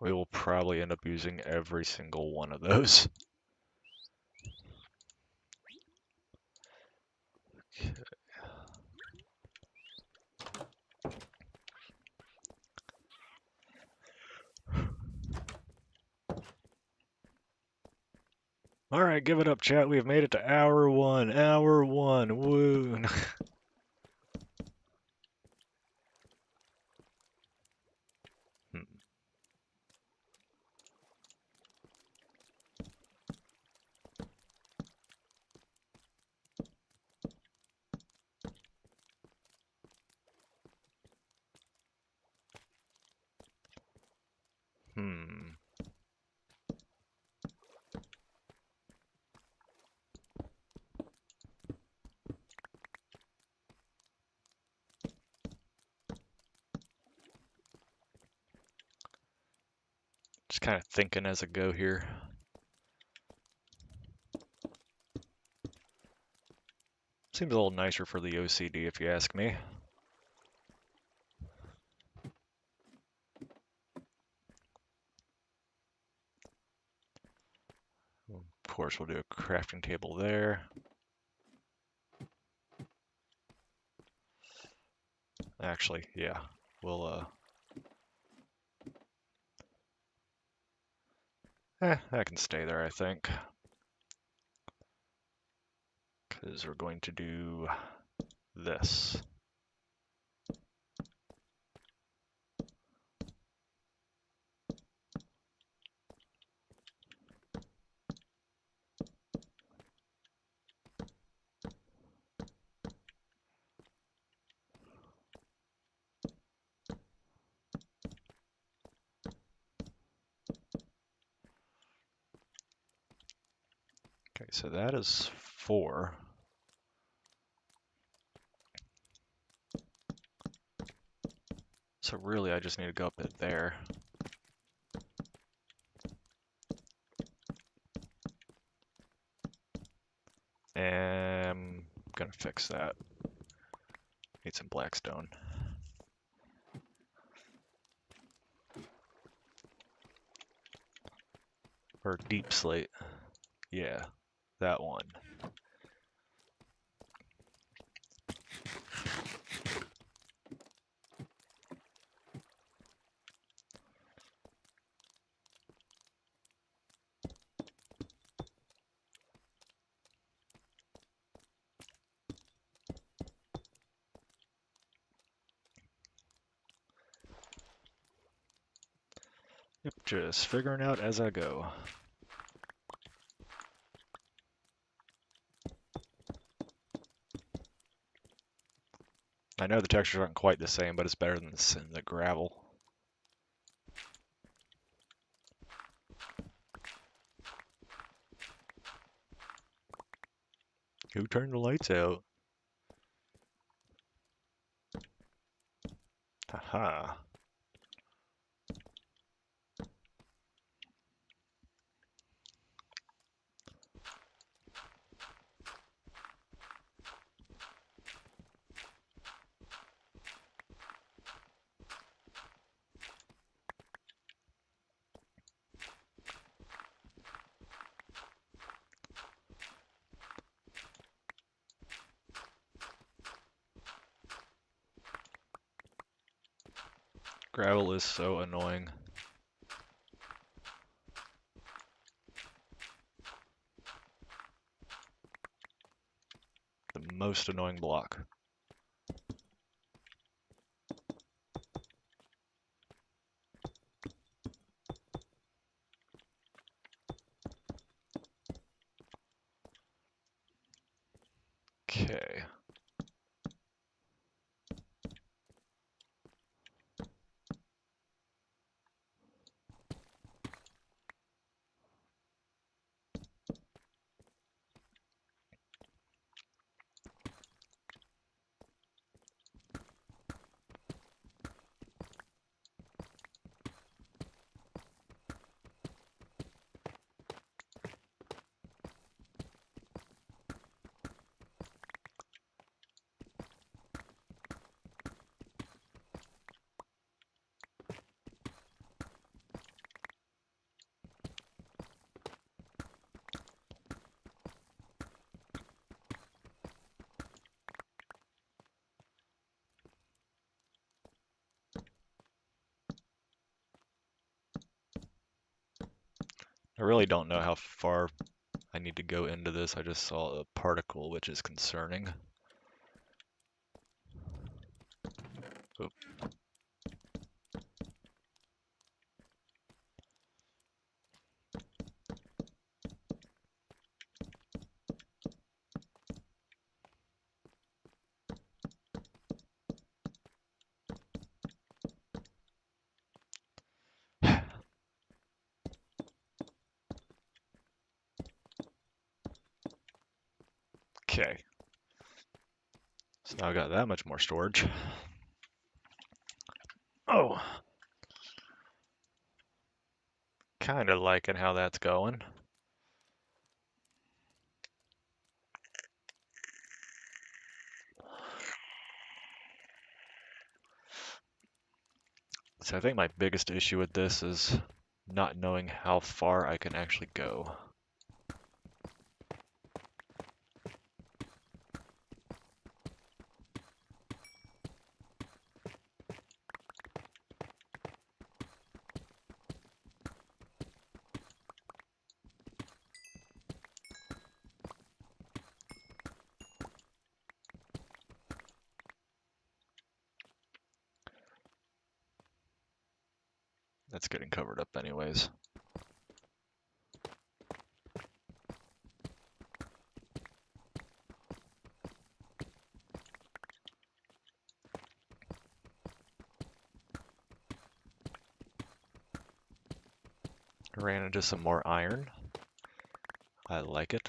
We will probably end up using every single one of those. Okay. All right, give it up, chat. We have made it to hour 1. Hour 1. Woo. kind of thinking as I go here. Seems a little nicer for the OCD if you ask me. Of course, we'll do a crafting table there. Actually, yeah, we'll that can stay there, I think. Because we're going to do this. Okay, so that is 4. So really, I just need to go up it there. And I'm gonna fix that. Need some blackstone. Or deep slate. Yeah, that one. Yep, just figuring out as I go. I know the textures aren't quite the same, but it's better than the gravel. Who turned the lights out? Haha. Gravel is so annoying. The most annoying block. Okay. I really don't know how far I need to go into this. I just saw a particle, which is concerning. Oop. Okay. So now I got that much more storage. Oh. kind of liking how that's going. So I think my biggest issue with this is not knowing how far I can actually go. That's getting covered up anyways. Ran into some more iron. I like it.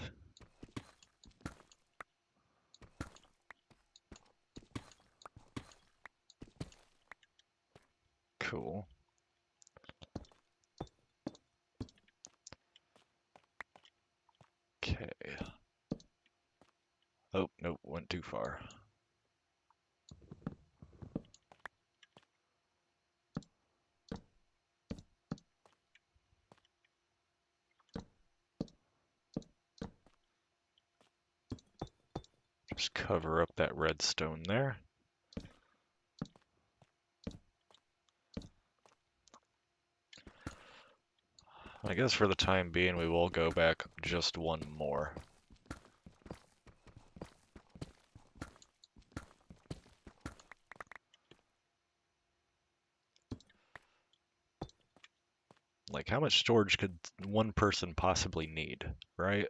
Cool. Okay. Oh, nope, went too far. Just cover up that redstone there. I guess for the time being, we will go back just one more. Like, how much storage could one person possibly need, right?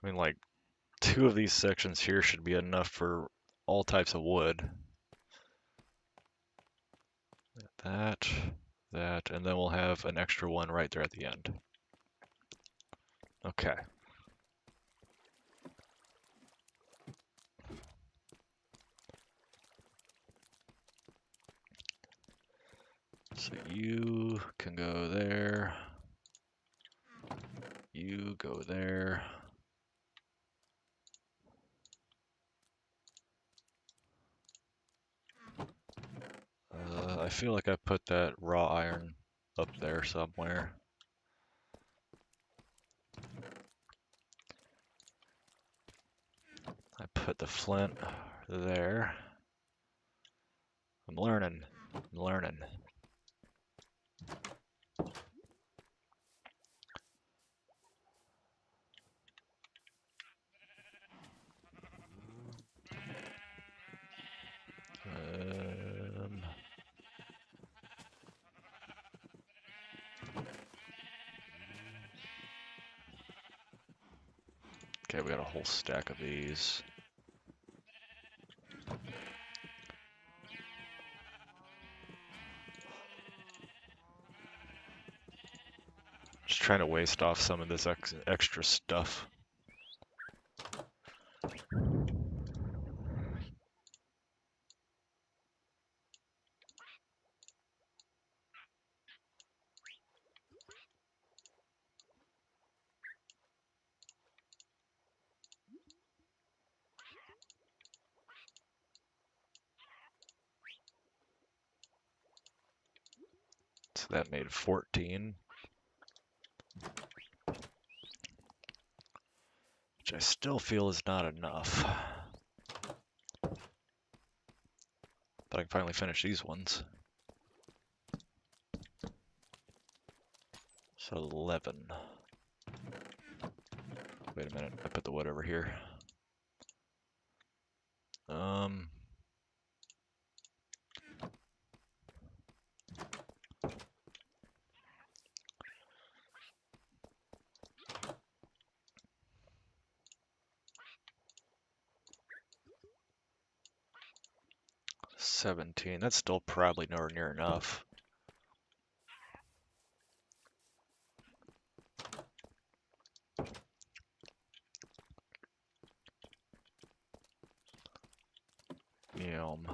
I mean, like, 2 of these sections here should be enough for all types of wood. That, and then we'll have an extra one right there at the end. Okay. So you can go there. You go there. I feel like I put that raw iron up there somewhere. I put the flint there. I'm learning. I'm learning. Okay, we got a whole stack of these. Just trying to waste off some of this extra stuff. So that made 14. Which I still feel is not enough. But I can finally finish these ones. So 11. Wait a minute, I put the wood over here. 17. That's still probably nowhere near enough. Yum.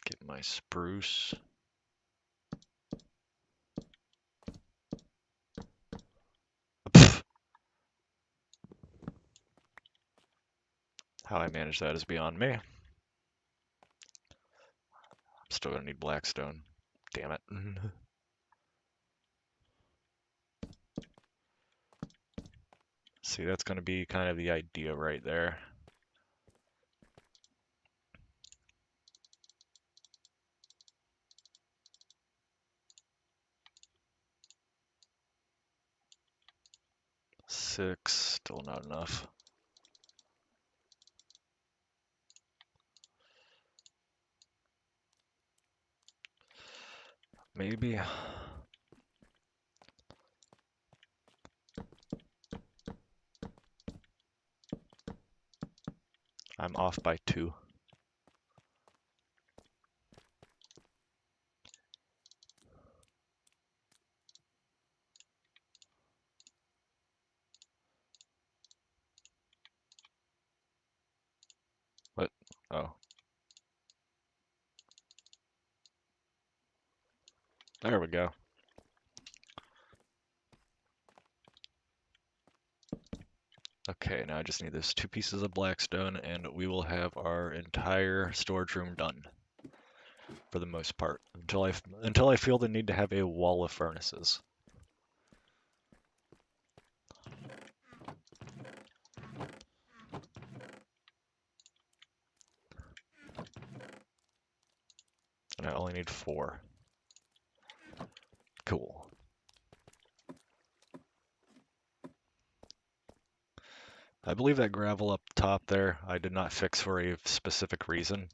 Get my spruce. Pfft. How I manage that is beyond me. I'm still gonna need blackstone. Damn it. See, that's gonna be kind of the idea right there. Six, still not enough. Maybe. I'm off by 2. What? Oh. There we go. Okay, now I just need those 2 pieces of blackstone and we will have our entire storage room done. For the most part. Until I feel the need to have a wall of furnaces. And I only need 4. Cool. I believe that gravel up top there, I did not fix for a specific reason.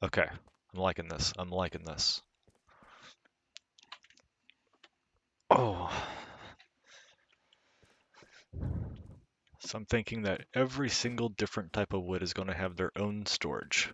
Okay, I'm liking this. I'm liking this. Oh. So I'm thinking that every single different type of wood is going to have their own storage.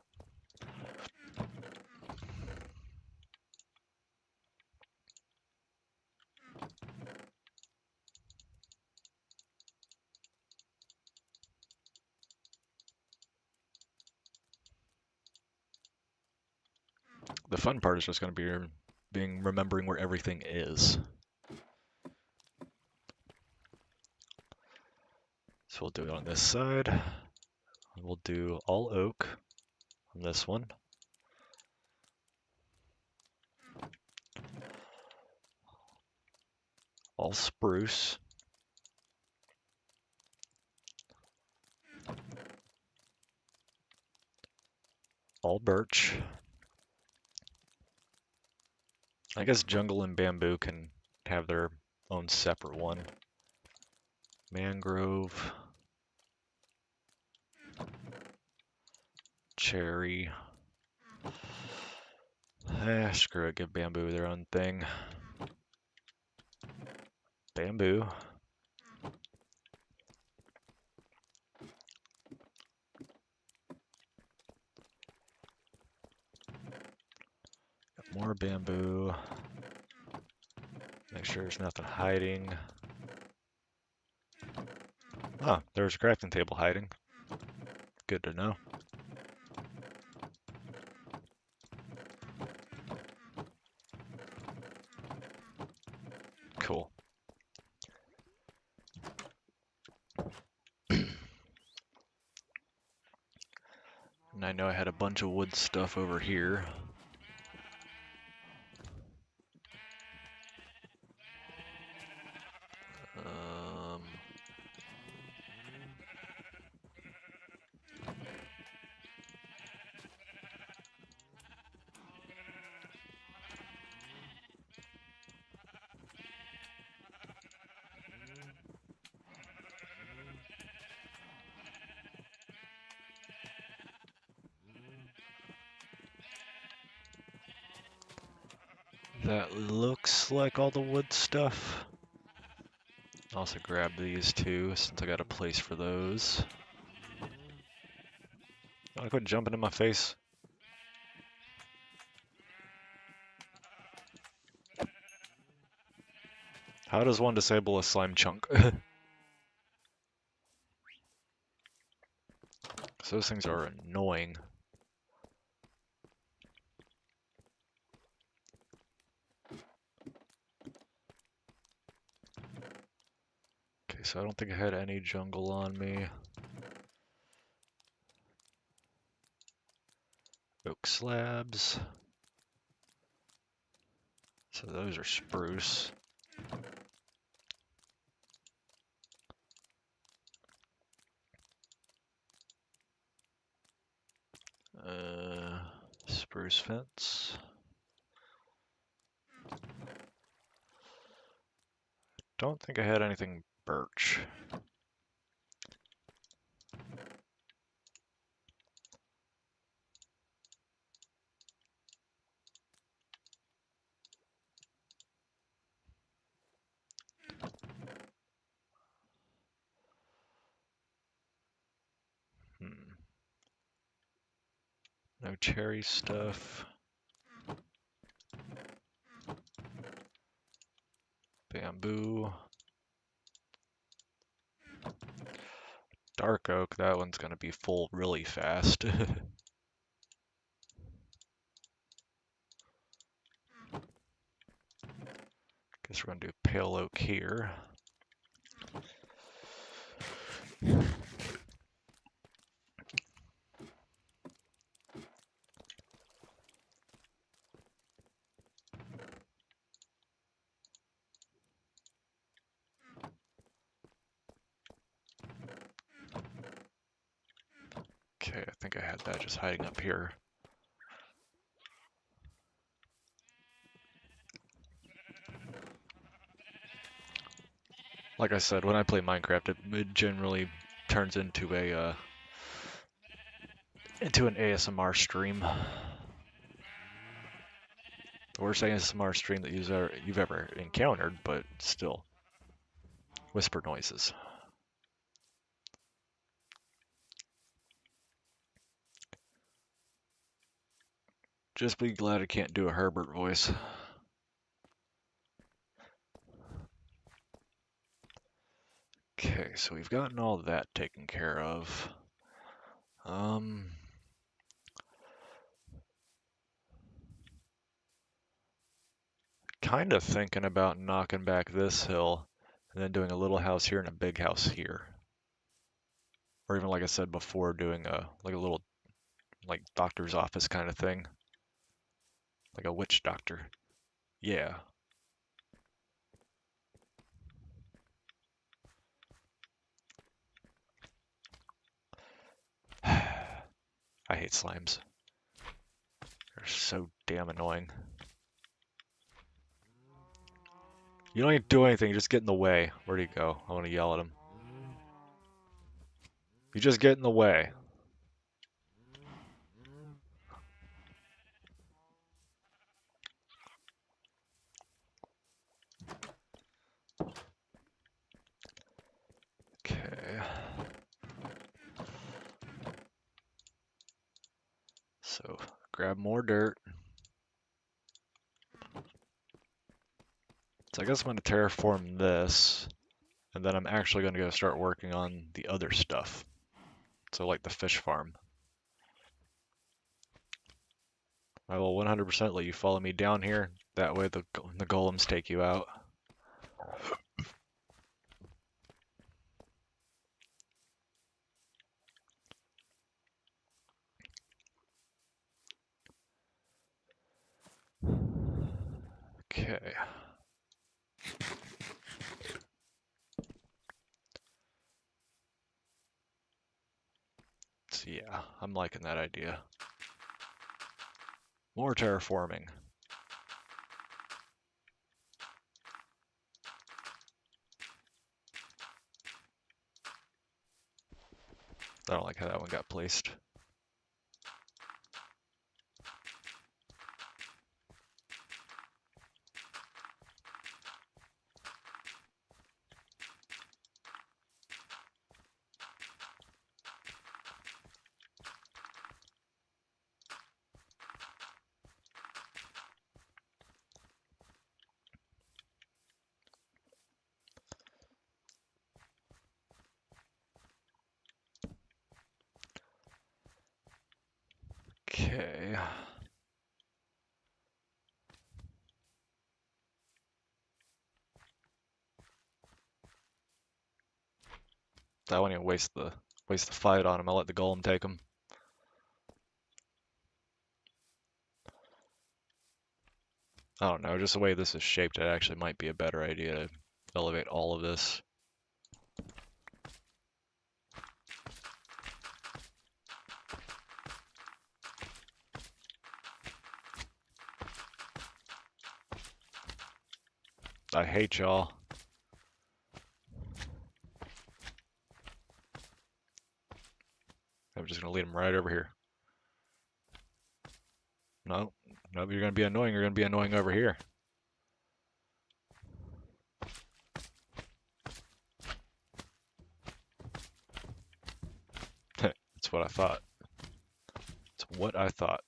The fun part is just going to be remembering where everything is. So we'll do it on this side. We'll do all oak on this one. All spruce. All birch. I guess jungle and bamboo can have their own separate one. Mangrove. Cherry. Screw it, give bamboo their own thing. Bamboo. Got more bamboo. Make sure there's nothing hiding. Ah, there's a crafting table hiding. Good to know. Cool. And I know I had a bunch of wood stuff over here. That looks like all the wood stuff. I'll also grab these too, since I got a place for those. Wanna quit jumping in my face? How does one disable a slime chunk? So those things are annoying. Okay, so I don't think I had any jungle on me. Oak slabs. So those are spruce. Spruce fence. Don't think I had anything birch. No cherry stuff. Bamboo. Dark oak, that one's gonna be full really fast. Guess we're gonna do pale oak here. Okay, I think I had that just hiding up here. Like I said, when I play Minecraft, it generally turns into an ASMR stream. The worst ASMR stream that you've ever encountered, but still, whisper noises. Just be glad I can't do a Herbert voice. Okay, so we've gotten all that taken care of. Kind of thinking about knocking back this hill and then doing a little house here and a big house here. Or even like I said before, doing a little like doctor's office kind of thing. Like a witch doctor. Yeah. I hate slimes. They're so damn annoying. You don't even do anything, you just get in the way. Where'd he go? I want to yell at him. You just get in the way. Okay. So, grab more dirt. So I guess I'm going to terraform this, and then I'm actually going to go start working on the other stuff. So like the fish farm. I will 100% let you follow me down here. That way the golems take you out. Okay. So yeah, I'm liking that idea. More terraforming. I don't like how that one got placed. Okay. I won't even waste the fight on him. I'll let the golem take him. I don't know, just the way this is shaped, it actually might be a better idea to elevate all of this. I hate y'all. I'm just gonna lead him right over here. No, no, you're gonna be annoying. You're gonna be annoying over here. That's what I thought. That's what I thought.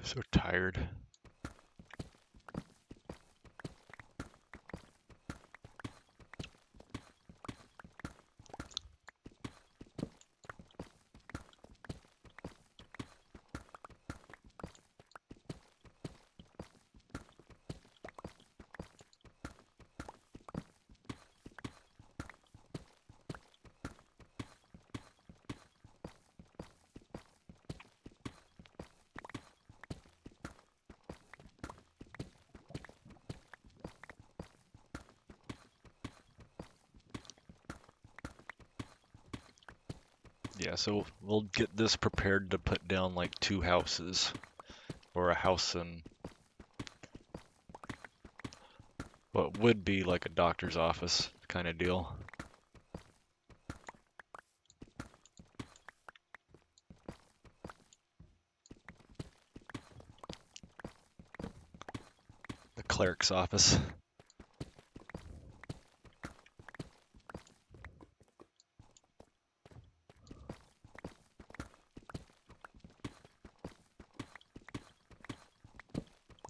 So tired. Yeah, so we'll get this prepared to put down like 2 houses, or a house and what would be like a doctor's office kind of deal. The cleric's office.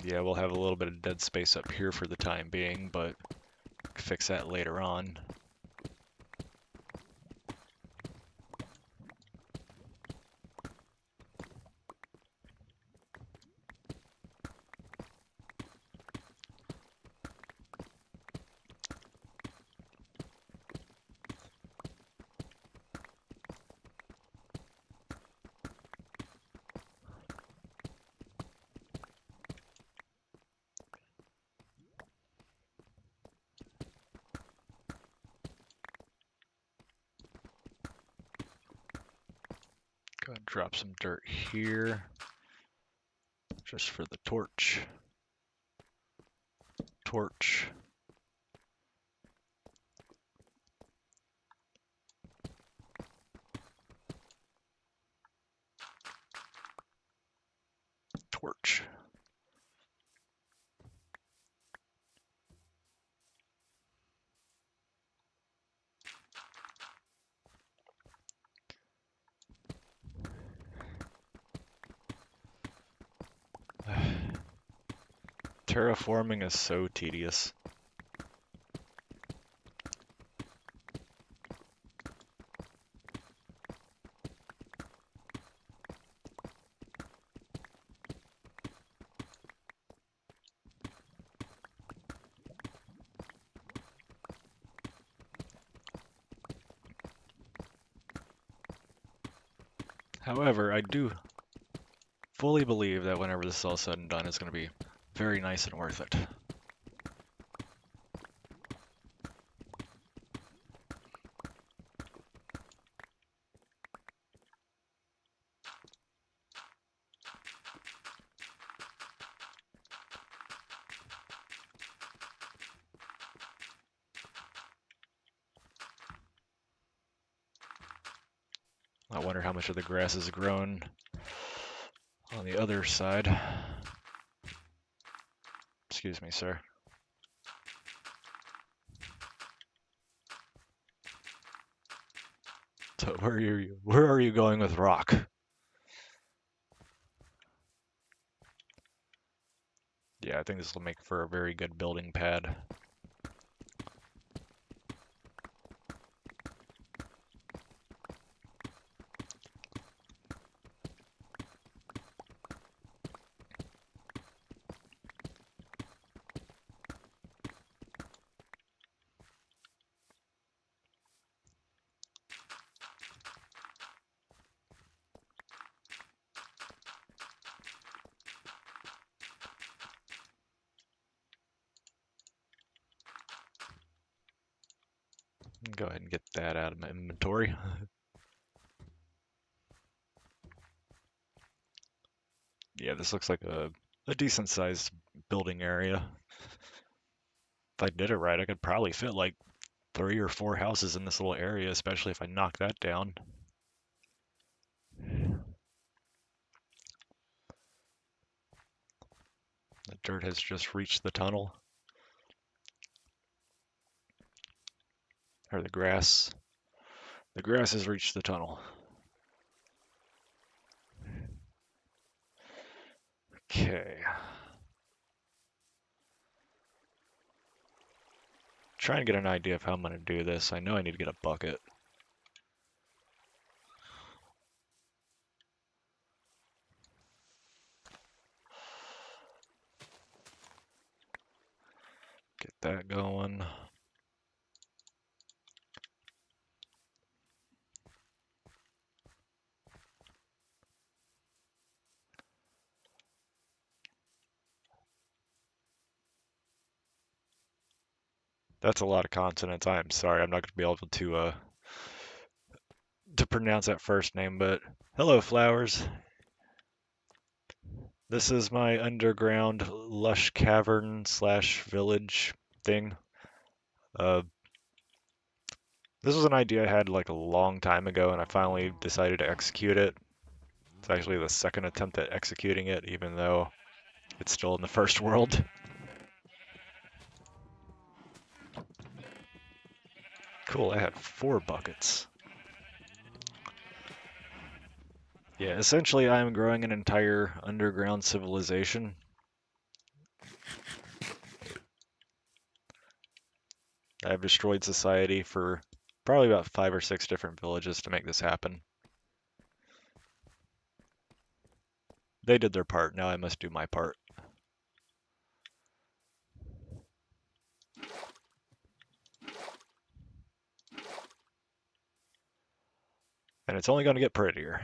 Yeah, we'll have a little bit of dead space up here for the time being, but fix that later on. Go ahead and drop some dirt here, just for the torch. Torch. Torch. Terraforming is so tedious. However, I do fully believe that whenever this is all said and done, it's going to be very nice and worth it. I wonder how much of the grass is grown on the other side. Excuse me, sir. So where are you going with rock? Yeah, I think this will make for a very good building pad. Go ahead and get that out of my inventory. Yeah, this looks like a decent sized building area. If I did it right, I could probably fit like 3 or 4 houses in this little area, especially if I knock that down. The dirt has just reached the tunnel. Or the grass. The grass has reached the tunnel. Okay. Trying to get an idea of how I'm going to do this. I know I need to get a bucket. Get that going. That's a lot of consonants. I am sorry. I'm not going to be able to pronounce that first name, but hello, flowers. This is my underground lush cavern slash village thing. Uh, this was an idea I had like a long time ago, and I finally decided to execute it. It's actually the second attempt at executing it, even though it's still in the first world. Cool, I had 4 buckets. Yeah, essentially I am growing an entire underground civilization. I've destroyed society for probably about 5 or 6 different villages to make this happen. They did their part, now I must do my part. And it's only going to get prettier.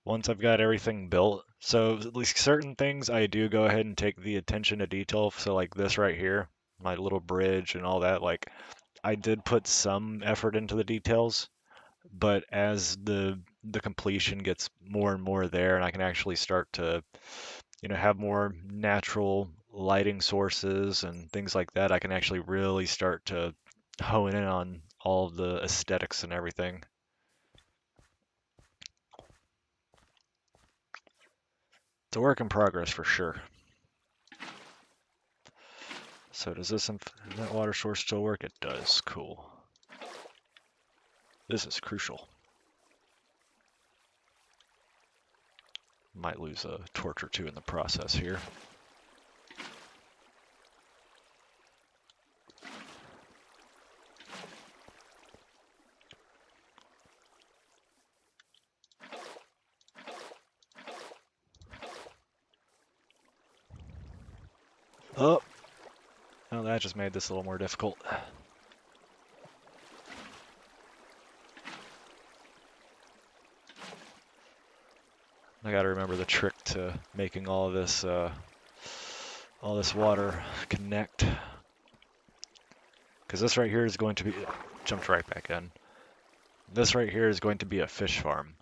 Once I've got everything built, so at least certain things I do go ahead and take the attention to detail. So like this right here, my little bridge and all that, like I did put some effort into the details, but as the completion gets more and more there, and I can actually start to, have more natural lighting sources and things like that, I can actually really start to hone in on all of the aesthetics and everything. It's a work in progress for sure. So does that water source still work? It does. Cool. This is crucial. Might lose a torch or 2 in the process here. Oh, well, that just made this a little more difficult. I gotta remember the trick to making all this water connect. Because this right here is going to be, jumped right back in. This right here is going to be a fish farm.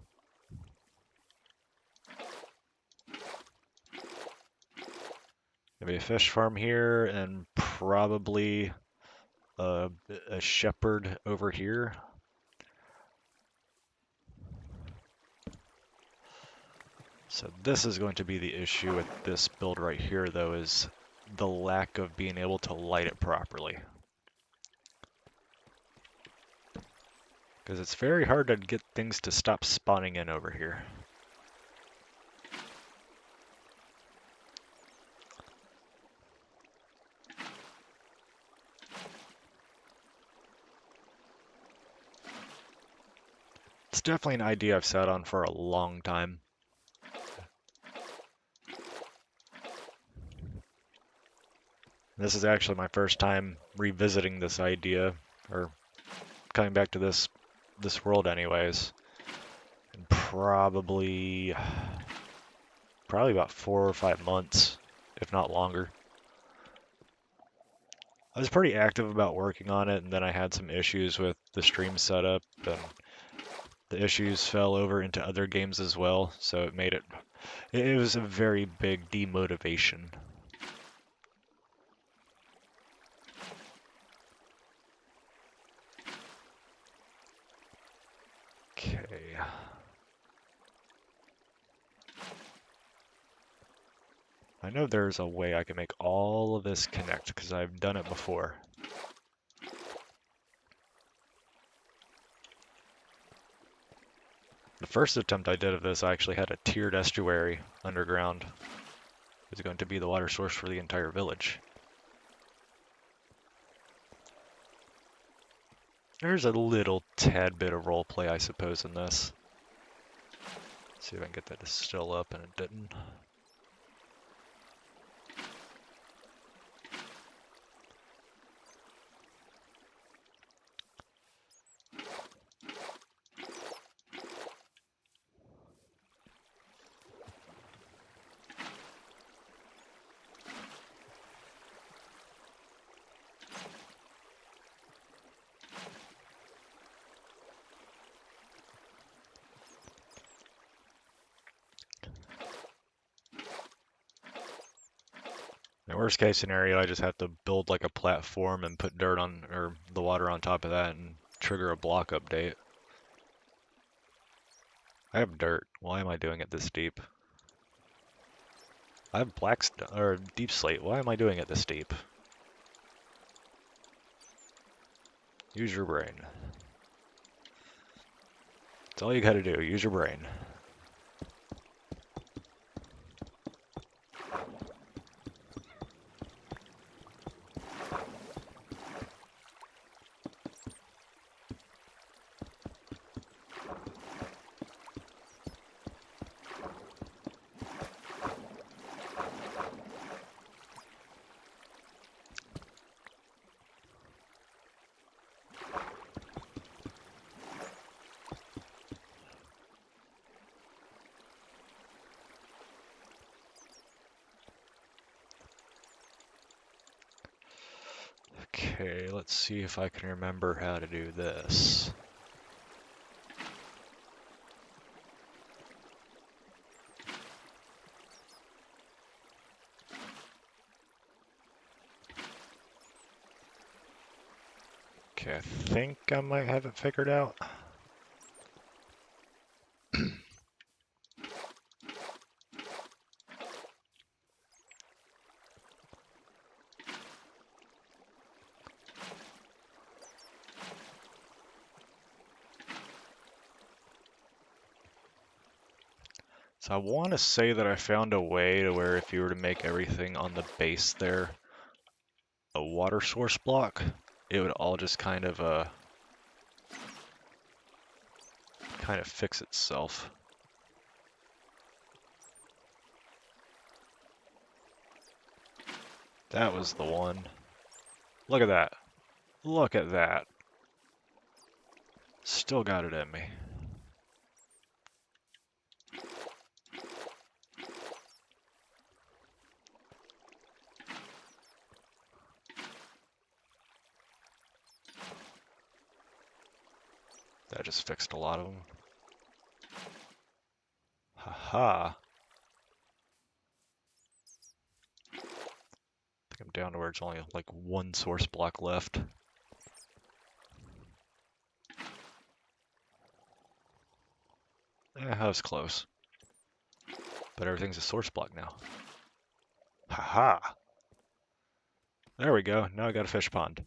There'll be a fish farm here and probably a shepherd over here. So this is going to be the issue with this build right here, though, is the lack of being able to light it properly. Because it's very hard to get things to stop spawning in over here. It's definitely an idea I've sat on for a long time. This is actually my first time revisiting this idea, or coming back to this world anyways. And probably about 4 or 5 months, if not longer. I was pretty active about working on it, and then I had some issues with the stream setup, and the issues fell over into other games as well, so it made it was a very big demotivation. Okay. I know there's a way I can make all of this connect, because I've done it before. The first attempt I did of this, I actually had a tiered estuary underground. It was going to be the water source for the entire village. There's a little tad bit of roleplay, I suppose, in this. Let's see if I can get that to still up, and it didn't. In worst case scenario, I just have to build like a platform and put dirt on, or the water on top of that, and trigger a block update. I have dirt. Why am I doing it this deep? I have or deep slate. Why am I doing it this deep? Use your brain. That's all you gotta do. Use your brain. Okay, let's see if I can remember how to do this. Okay, I think I might have it figured out. So I want to say that I found a way to where if you were to make everything on the base there a water source block, it would all just kind of fix itself. That was the one. Look at that. Look at that. Still got it in me. That just fixed a lot of them. Haha. I think I'm down to where it's only like one source block left. That was close. But everything's a source block now. Haha. There we go. Now I got a fish pond.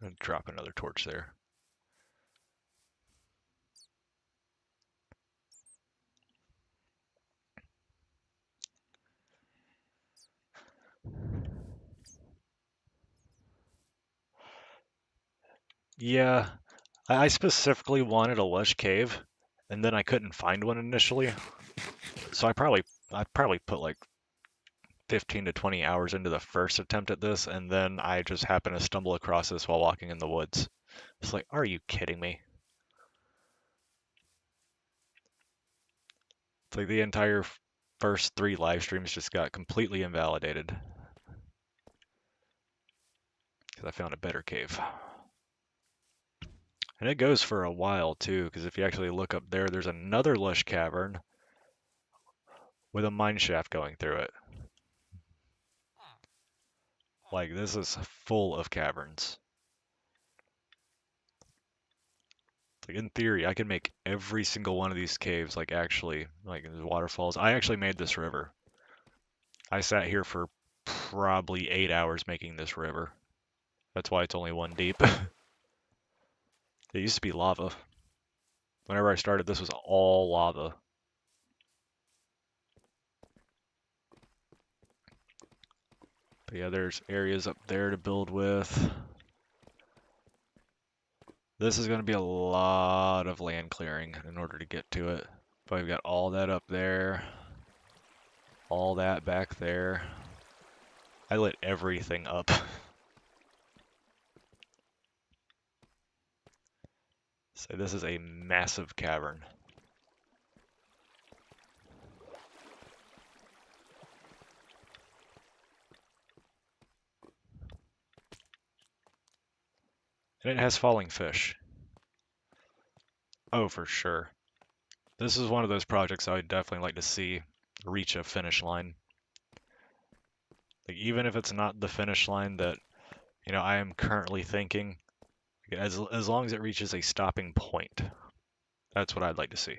And drop another torch there. Yeah, I specifically wanted a lush cave, and then I couldn't find one initially. So I probably put like 15 to 20 hours into the first attempt at this, and then I just happened to stumble across this while walking in the woods. It's like, are you kidding me? It's like the entire first 3 live streams just got completely invalidated because I found a better cave. And it goes for a while too, because if you actually look up there, there's another lush cavern with a mine shaft going through it. Like, this is full of caverns. Like, in theory, I could make every single one of these caves, like, actually, like, waterfalls. I actually made this river. I sat here for probably 8 hours making this river. That's why it's only 1 deep. It used to be lava. Whenever I started, this was all lava. But yeah, there's areas up there to build with. This is going to be a lot of land clearing in order to get to it. But we've got all that up there. All that back there. I lit everything up. So this is a massive cavern. And it has falling fish. Oh, for sure. This is one of those projects I would definitely like to see reach a finish line. Like, even if it's not the finish line that, you know, I am currently thinking, as long as it reaches a stopping point, that's what I'd like to see.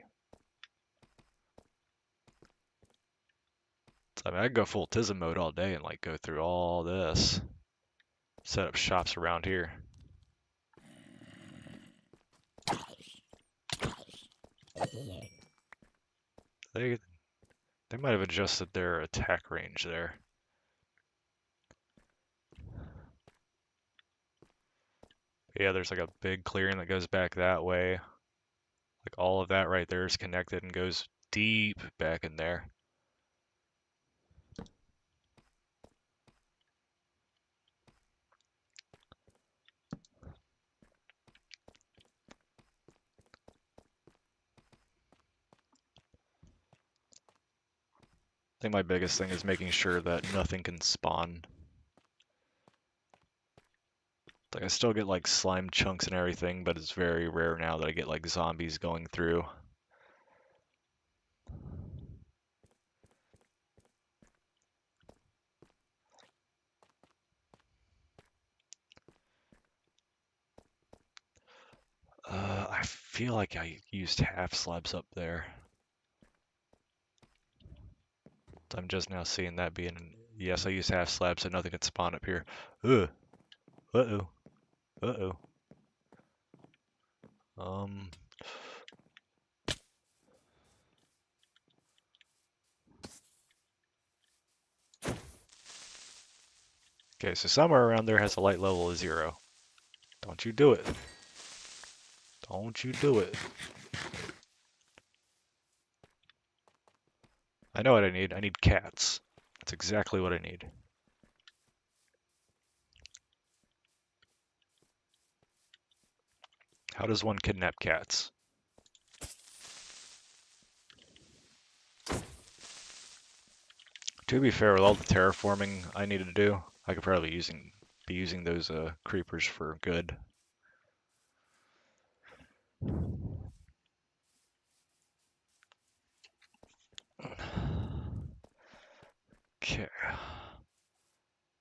I mean, I'd go full Tism mode all day and like go through all this, set up shops around here. They might have adjusted their attack range there. Yeah, there's like a big clearing that goes back that way. Like all of that right there is connected and goes deep back in there. I think my biggest thing is making sure that nothing can spawn. Like I still get like slime chunks and everything, but it's very rare now that I get like zombies going through. I feel like I used half slabs up there. I'm just now seeing that being, yes, I used half slabs so nothing could spawn up here. Ugh. Uh-oh. Uh-oh. Okay, so somewhere around there has a light level of 0. Don't you do it. Don't you do it. I know what I need. I need cats. That's exactly what I need. How does one kidnap cats? To be fair, with all the terraforming I needed to do, I could probably be using those creepers for good. Okay.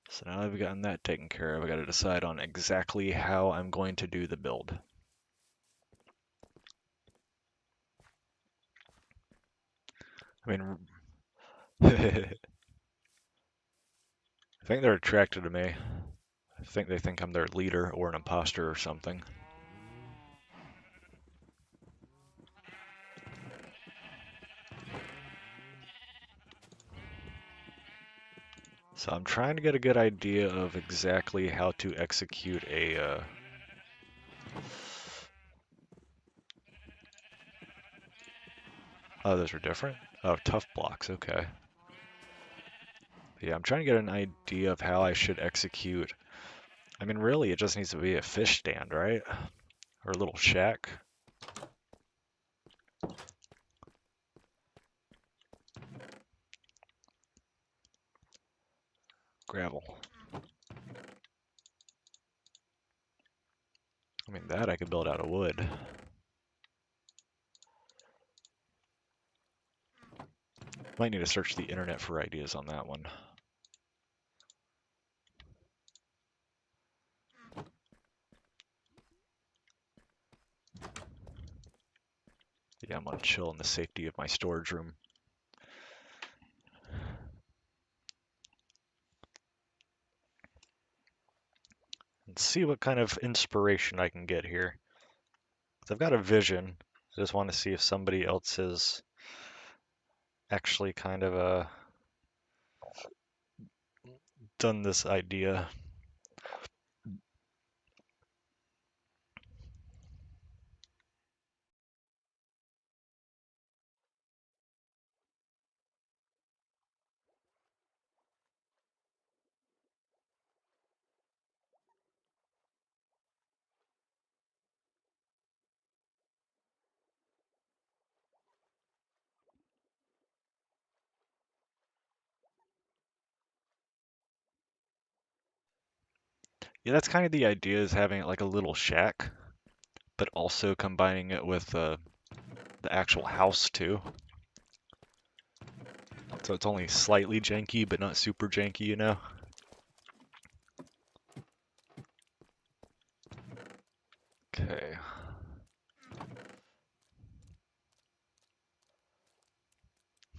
So now I've gotten that taken care of, I gotta decide on exactly how I'm going to do the build. I mean, I think they're attracted to me. I think they think I'm their leader or an imposter or something. So I'm trying to get a good idea of exactly how to execute a. Oh, those are different? Oh, tough blocks, okay. Yeah, I'm trying to get an idea of how I should execute. I mean, really, it just needs to be a fish stand, right? Or a little shack. Gravel. I mean, that I could build out of wood. Might need to search the internet for ideas on that one. Yeah, I'm gonna chill in the safety of my storage room. And see what kind of inspiration I can get here. 'Cause I've got a vision. I just want to see if somebody else has actually kind of done this idea. Yeah, that's kind of the idea, is having it like a little shack, but also combining it with the actual house too. So it's only slightly janky, but not super janky, you know? Okay.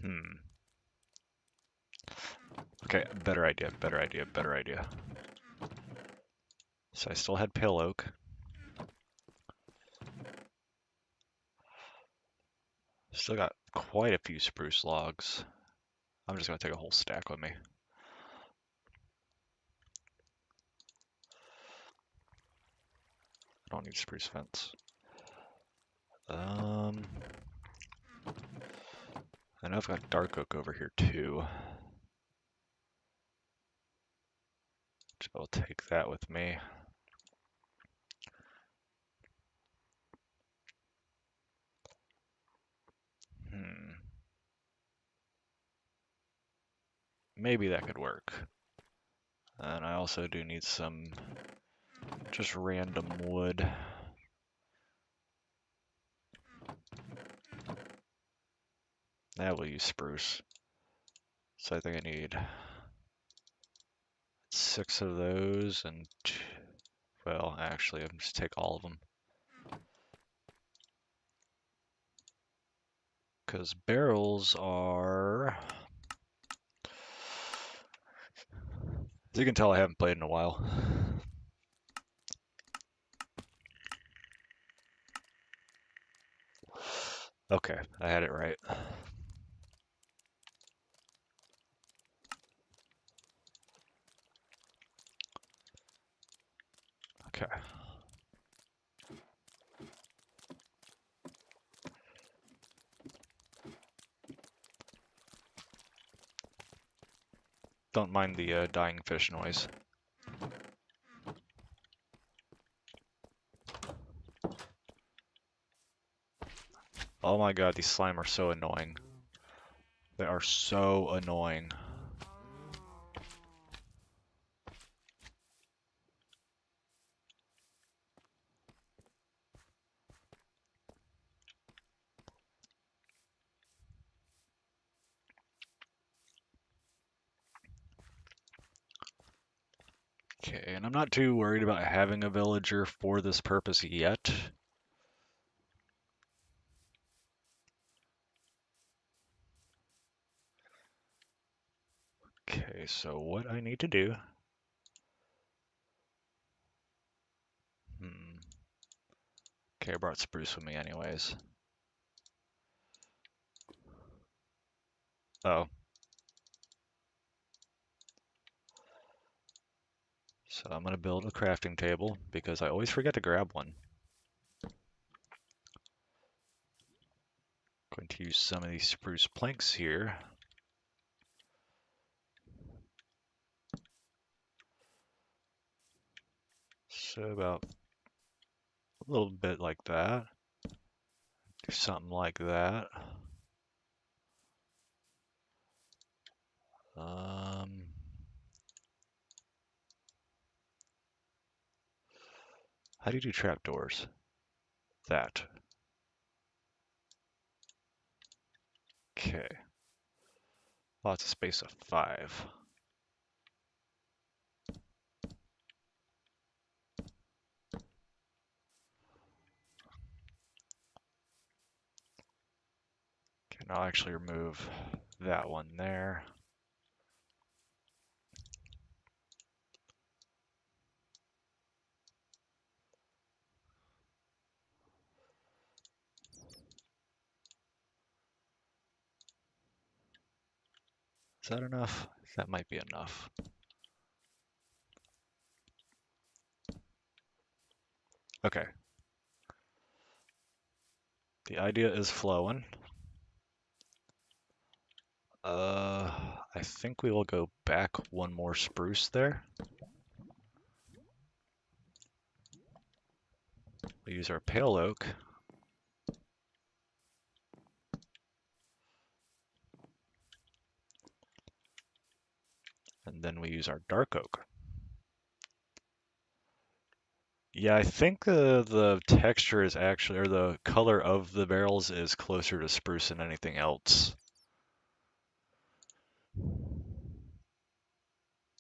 Hmm. Okay, better idea, better idea, better idea. So I still had pale oak. Still got quite a few spruce logs. I'm just gonna take a whole stack with me. I don't need spruce fence. I know I've got dark oak over here too. I'll take that with me. Maybe that could work. And I also do need some just random wood. That will use spruce. So I think I need 6 of those and, well, actually, I'm just take all of them. Because barrels are... As you can tell, I haven't played in a while. Okay, I had it right. Okay. Don't mind the dying fish noise. Oh my god, these slime are so annoying. They are so annoying. Okay, and I'm not too worried about having a villager for this purpose yet. Okay, so what I need to do... Okay, I brought spruce with me anyways. Oh. So I'm going to build a crafting table because I always forget to grab one. Going to use some of these spruce planks here. So about a little bit like that. Do something like that. How do you do trapdoors? That. Okay. Lots of space of 5. Okay, now I'll actually remove that one there. Is that enough? That might be enough. Okay. The idea is flowing. I think we will go back one more spruce there. We'll use our pale oak. And then we use our dark oak. Yeah, I think the texture is actually, or the color of the barrels is closer to spruce than anything else.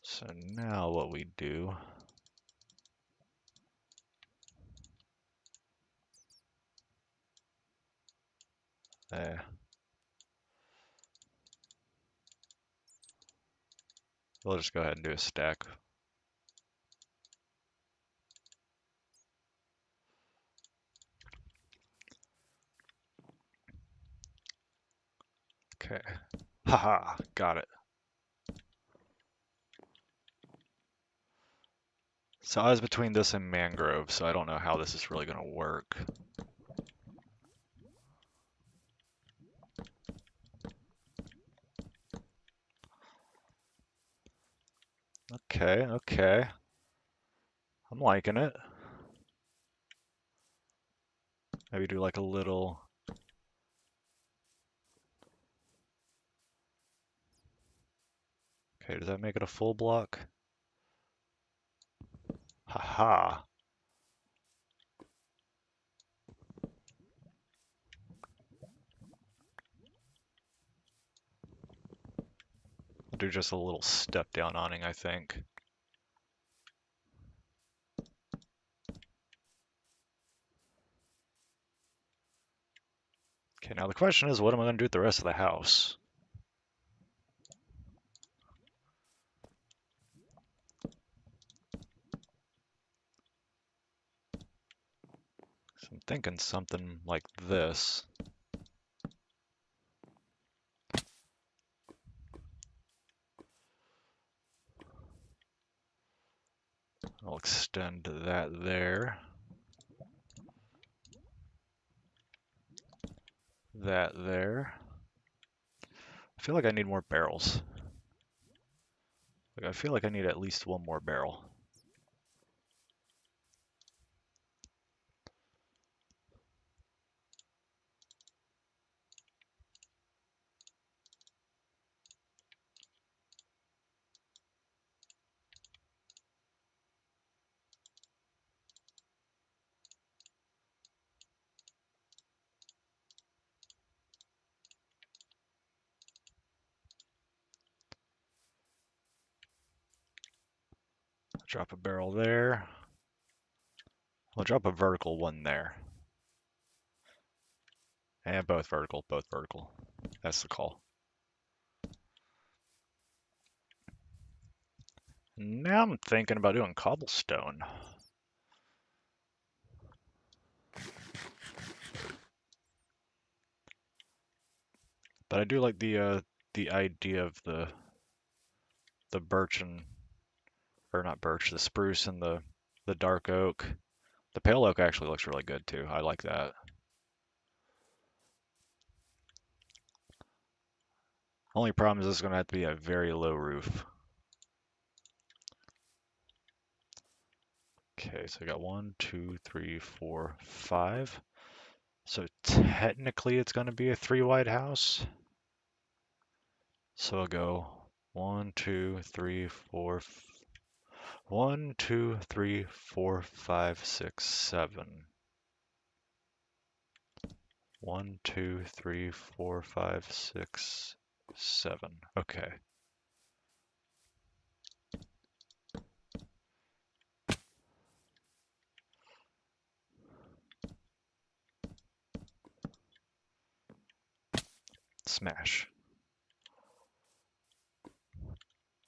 So now what we do, we'll just go ahead and do a stack. Okay. Haha, got it. So I was between this and mangrove, so I don't know how this is really going to work. Okay, okay. I'm liking it. Maybe do like a little... Okay, does that make it a full block? Haha. I'll do just a little step down awning, I think. Okay, now the question is, what am I going to do with the rest of the house? So I'm thinking something like this. I'll extend that there. That there. I feel like I need more barrels. Like, I feel like I need at least one more barrel. Drop a barrel there. I'll drop a vertical one there. And both vertical, both vertical. That's the call. Now I'm thinking about doing cobblestone. But I do like the idea of the birch and, or not birch, the spruce and the dark oak. The pale oak actually looks really good too. I like that. Only problem is this is going to have to be a very low roof. Okay, so I got 1, 2, 3, 4, 5. So technically it's going to be a 3 wide house. So I'll go 1, 2, 3, 4, 1, 2, 3, 4, 5, 6, 7. 1, 2, 3, 4, 5, 6, 7. Okay. Smash.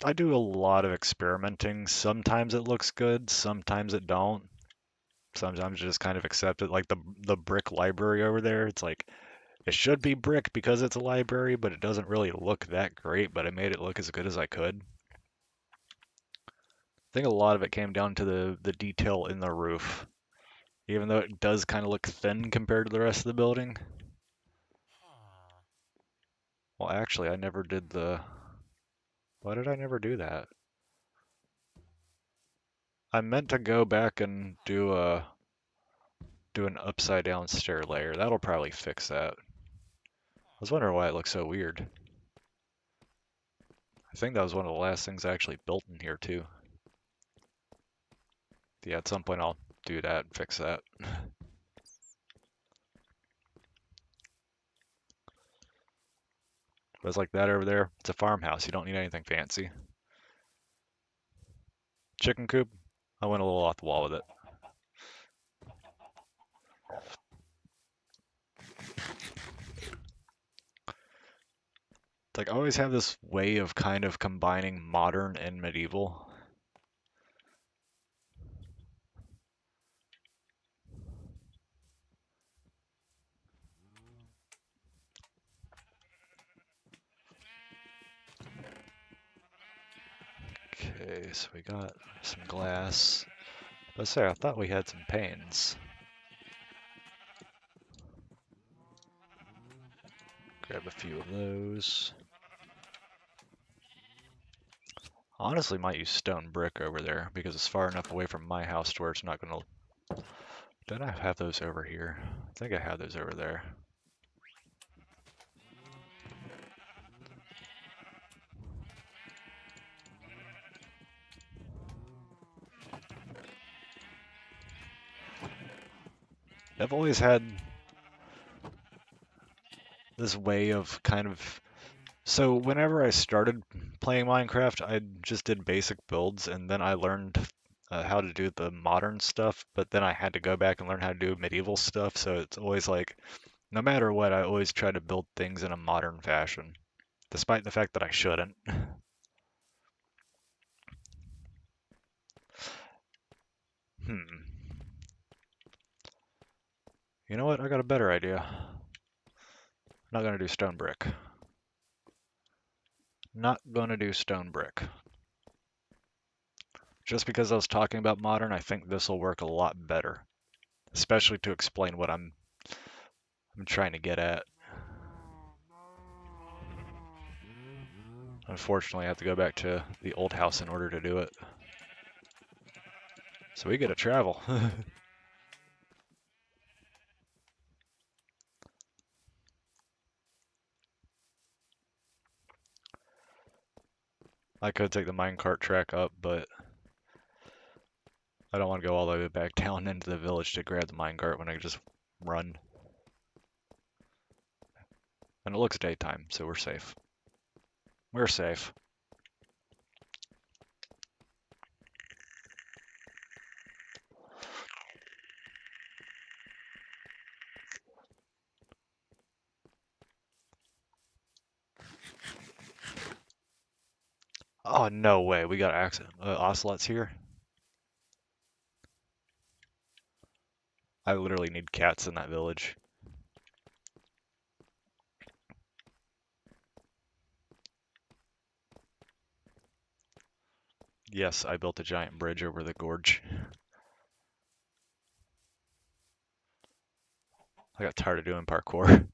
I do a lot of experimenting. Sometimes it looks good, sometimes it don't. Sometimes you just kind of accept it. Like the brick library over there, it's like it should be brick because it's a library, but it doesn't really look that great, but I made it look as good as I could. I think a lot of it came down to the detail in the roof. Even though it does kind of look thin compared to the rest of the building. Well, actually, I never did the... Why did I never do that? I meant to go back and do an upside down stair layer. That'll probably fix that. I was wondering why it looks so weird. I think that was one of the last things I actually built in here too. Yeah, at some point I'll do that and fix that. But it's like that over there. It's a farmhouse. You don't need anything fancy. Chicken coop. I went a little off the wall with it. It's like I always have this way of kind of combining modern and medieval. Okay, so we got some glass. Let's say I thought we had some panes. Grab a few of those. Honestly, might use stone brick over there because it's far enough away from my house to where it's not gonna... Did I have those over here? I think I had those over there. I've always had this way of kind of... So whenever I started playing Minecraft, I just did basic builds, and then I learned how to do the modern stuff, but then I had to go back and learn how to do medieval stuff, so it's always like, no matter what, I always try to build things in a modern fashion, despite the fact that I shouldn't. Hmm. You know what? I got a better idea. I'm not gonna do stone brick. Not gonna do stone brick. Just because I was talking about modern, I think this will work a lot better, especially to explain what I'm trying to get at. Unfortunately, I have to go back to the old house in order to do it. So we get to travel. I could take the minecart track up, but I don't want to go all the way back down into the village to grab the minecart when I can just run. And it looks daytime, so we're safe. We're safe. Oh, no way. We got ocelots here. I literally need cats in that village. Yes, I built a giant bridge over the gorge. I got tired of doing parkour.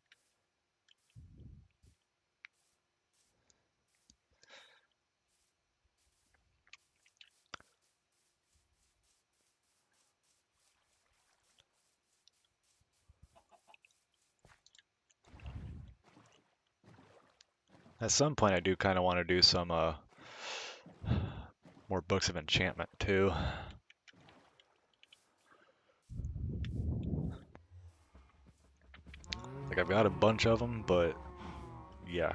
At some point, I do kind of want to do some more books of enchantment too. Like I've got a bunch of them, but yeah,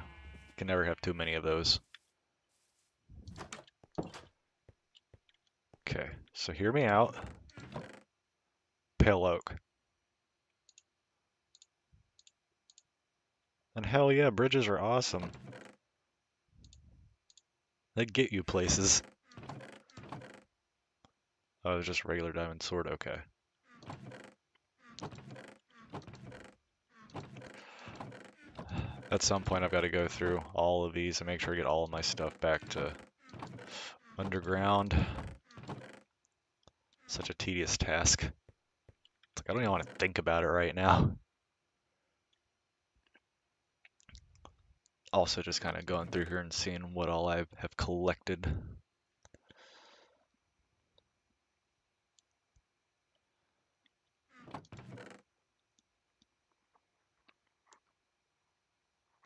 can never have too many of those. Okay, so hear me out. Pale oak. And hell yeah, bridges are awesome. They get you places. Oh, it's just regular diamond sword, okay. At some point I've got to go through all of these and make sure I get all of my stuff back to underground. Such a tedious task. It's like I don't even want to think about it right now. Also just kind of going through here and seeing what all I have collected.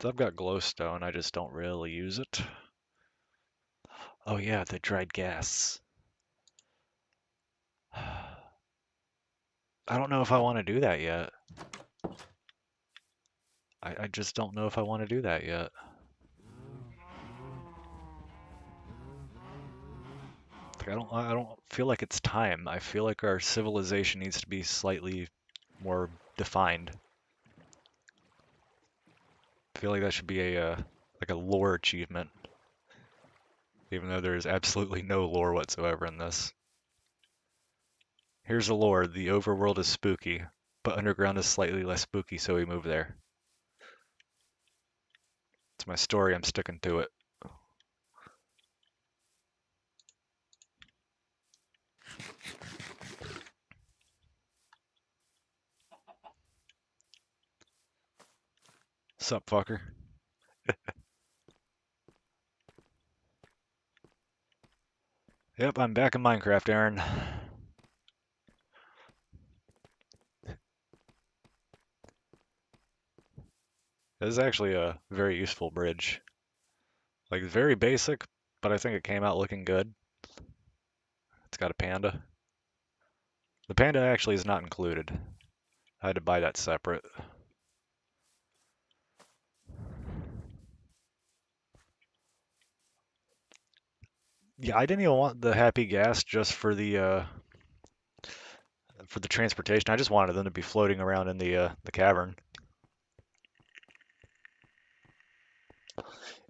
So I've got glowstone, I just don't really use it. Oh yeah, the dried gas. I don't know if I want to do that yet. I just don't know if I want to do that yet. Like, I don't feel like it's time. I feel like our civilization needs to be slightly more defined. I feel like that should be a like a lore achievement, even though there is absolutely no lore whatsoever in this. Here's the lore: the overworld is spooky, but underground is slightly less spooky, so we move there. It's my story. I'm sticking to it. Sup, fucker? Yep, I'm back in Minecraft, Aaron. This is actually a very useful bridge. Like, very basic, but I think it came out looking good. It's got a panda. The panda actually is not included. I had to buy that separate. Yeah, I didn't even want the happy gas just for the transportation. I just wanted them to be floating around in the cavern,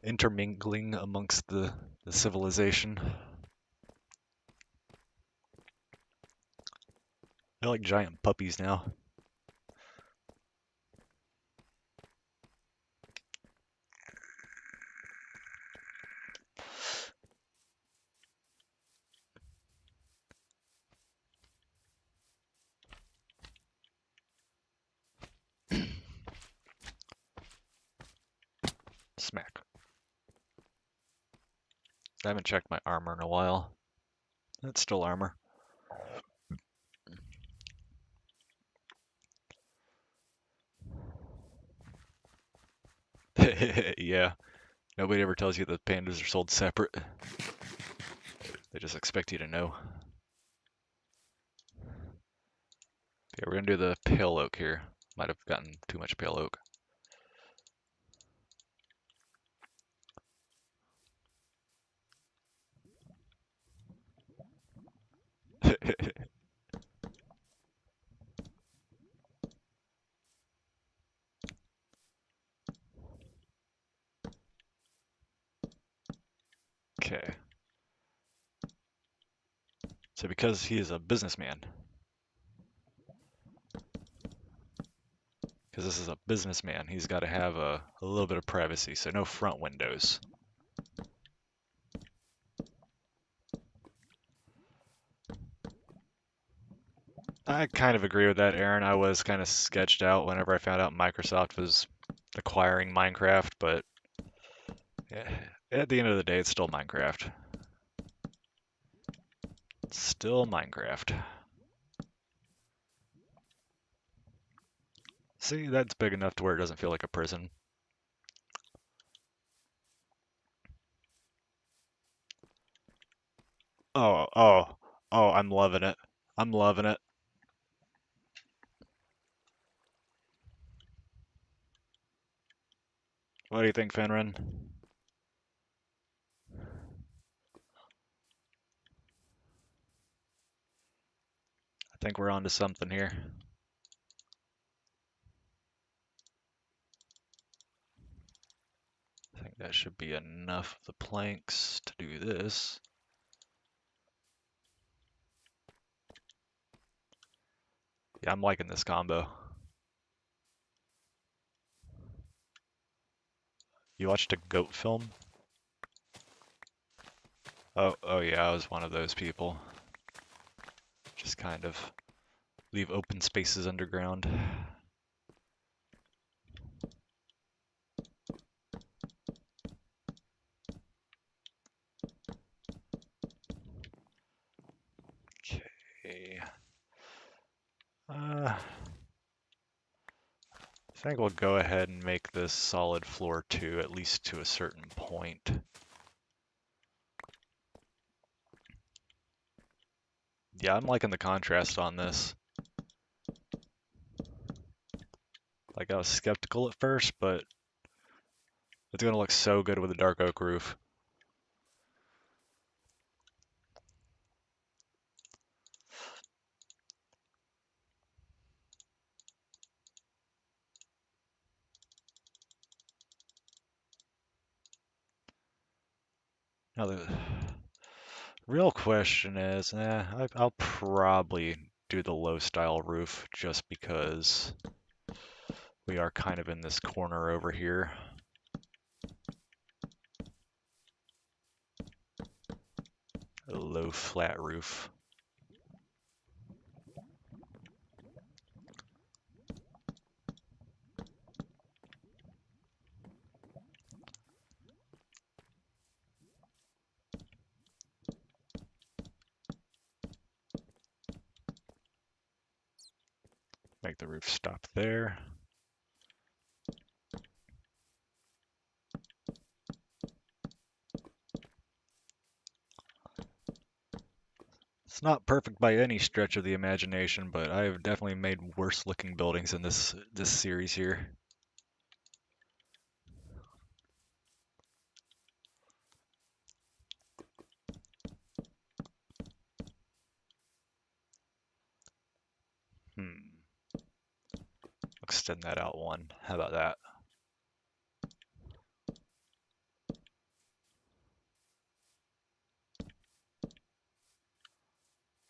intermingling amongst the civilization. They're like giant puppies now. Smack. I haven't checked my armor in a while. That's still armor. Yeah. Nobody ever tells you that pandas are sold separate. They just expect you to know. Yeah, we're gonna do the pale oak here. Might have gotten too much pale oak. Okay. Okay. So because he is a businessman, because this is a businessman, he's got to have a little bit of privacy, so no front windows. I kind of agree with that, Aaron. I was kind of sketched out whenever I found out Microsoft was acquiring Minecraft, but yeah, at the end of the day, it's still Minecraft. It's still Minecraft. See, that's big enough to where it doesn't feel like a prison. Oh, oh, oh, I'm loving it. I'm loving it. What do you think, Fenrin? I think we're onto something here. I think that should be enough of the planks to do this. Yeah, I'm liking this combo. You watched a goat film? Oh yeah, I was one of those people. Just kind of leave open spaces underground. Okay. I think we'll go ahead and make this solid floor 2, at least to a certain point. Yeah, I'm liking the contrast on this. Like, I was skeptical at first, but it's gonna look so good with a dark oak roof. Now the real question is, I'll probably do the low style roof just because we are kind of in this corner over here. A low flat roof. Make the roof stop there. It's not perfect by any stretch of the imagination, but I have definitely made worse looking buildings in this series here. Extend that out one. How about that?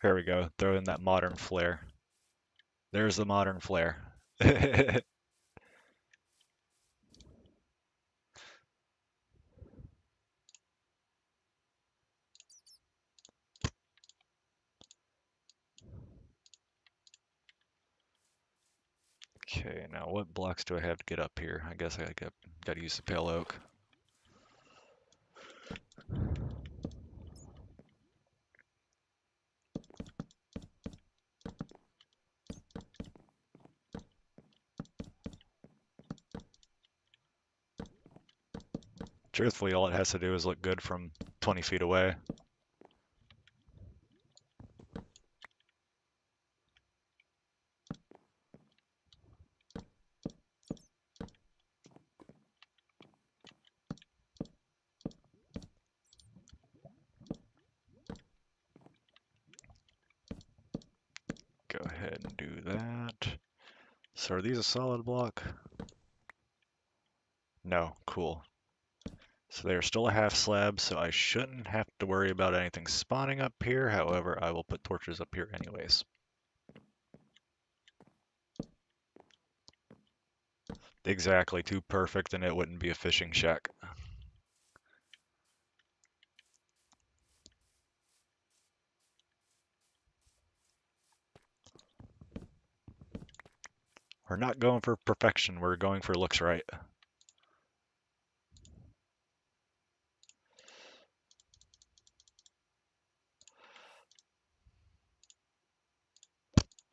Here we go. Throw in that modern flair. There's the modern flair. Okay, now what blocks do I have to get up here? I guess I got to use the pale oak. Truthfully, all it has to do is look good from 20 feet away. Go ahead and do that. So are these a solid block? No, cool. So they're still a half slab, so I shouldn't have to worry about anything spawning up here. However, I will put torches up here anyways. Exactly, too perfect, and it wouldn't be a fishing shack. We're not going for perfection, we're going for looks right.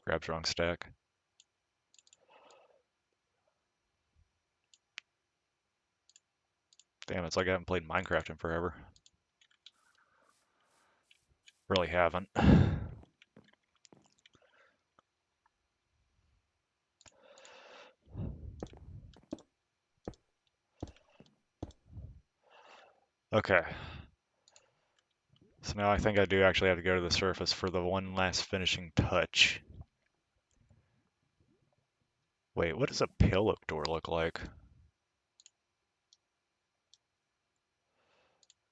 Grabs wrong stack. Damn, it's like I haven't played Minecraft in forever. Really haven't. Okay. So now I think I do actually have to go to the surface for the one last finishing touch. Wait, what does a pale oak door look like?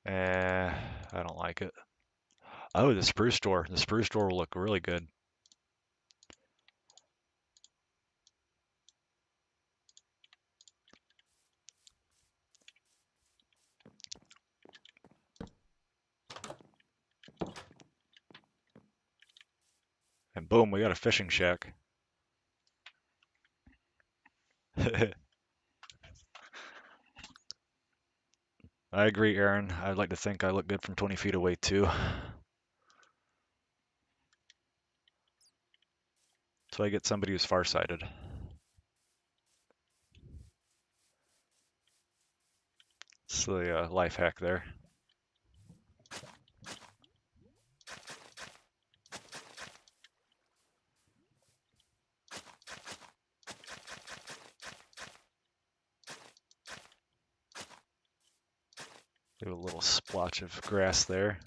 I don't like it. Oh, the spruce door. The spruce door will look really good. And boom, we got a fishing shack. I agree, Aaron. I'd like to think I look good from 20 feet away, too. So I get somebody who's farsighted. It's the life hack there. Do a little splotch of grass there.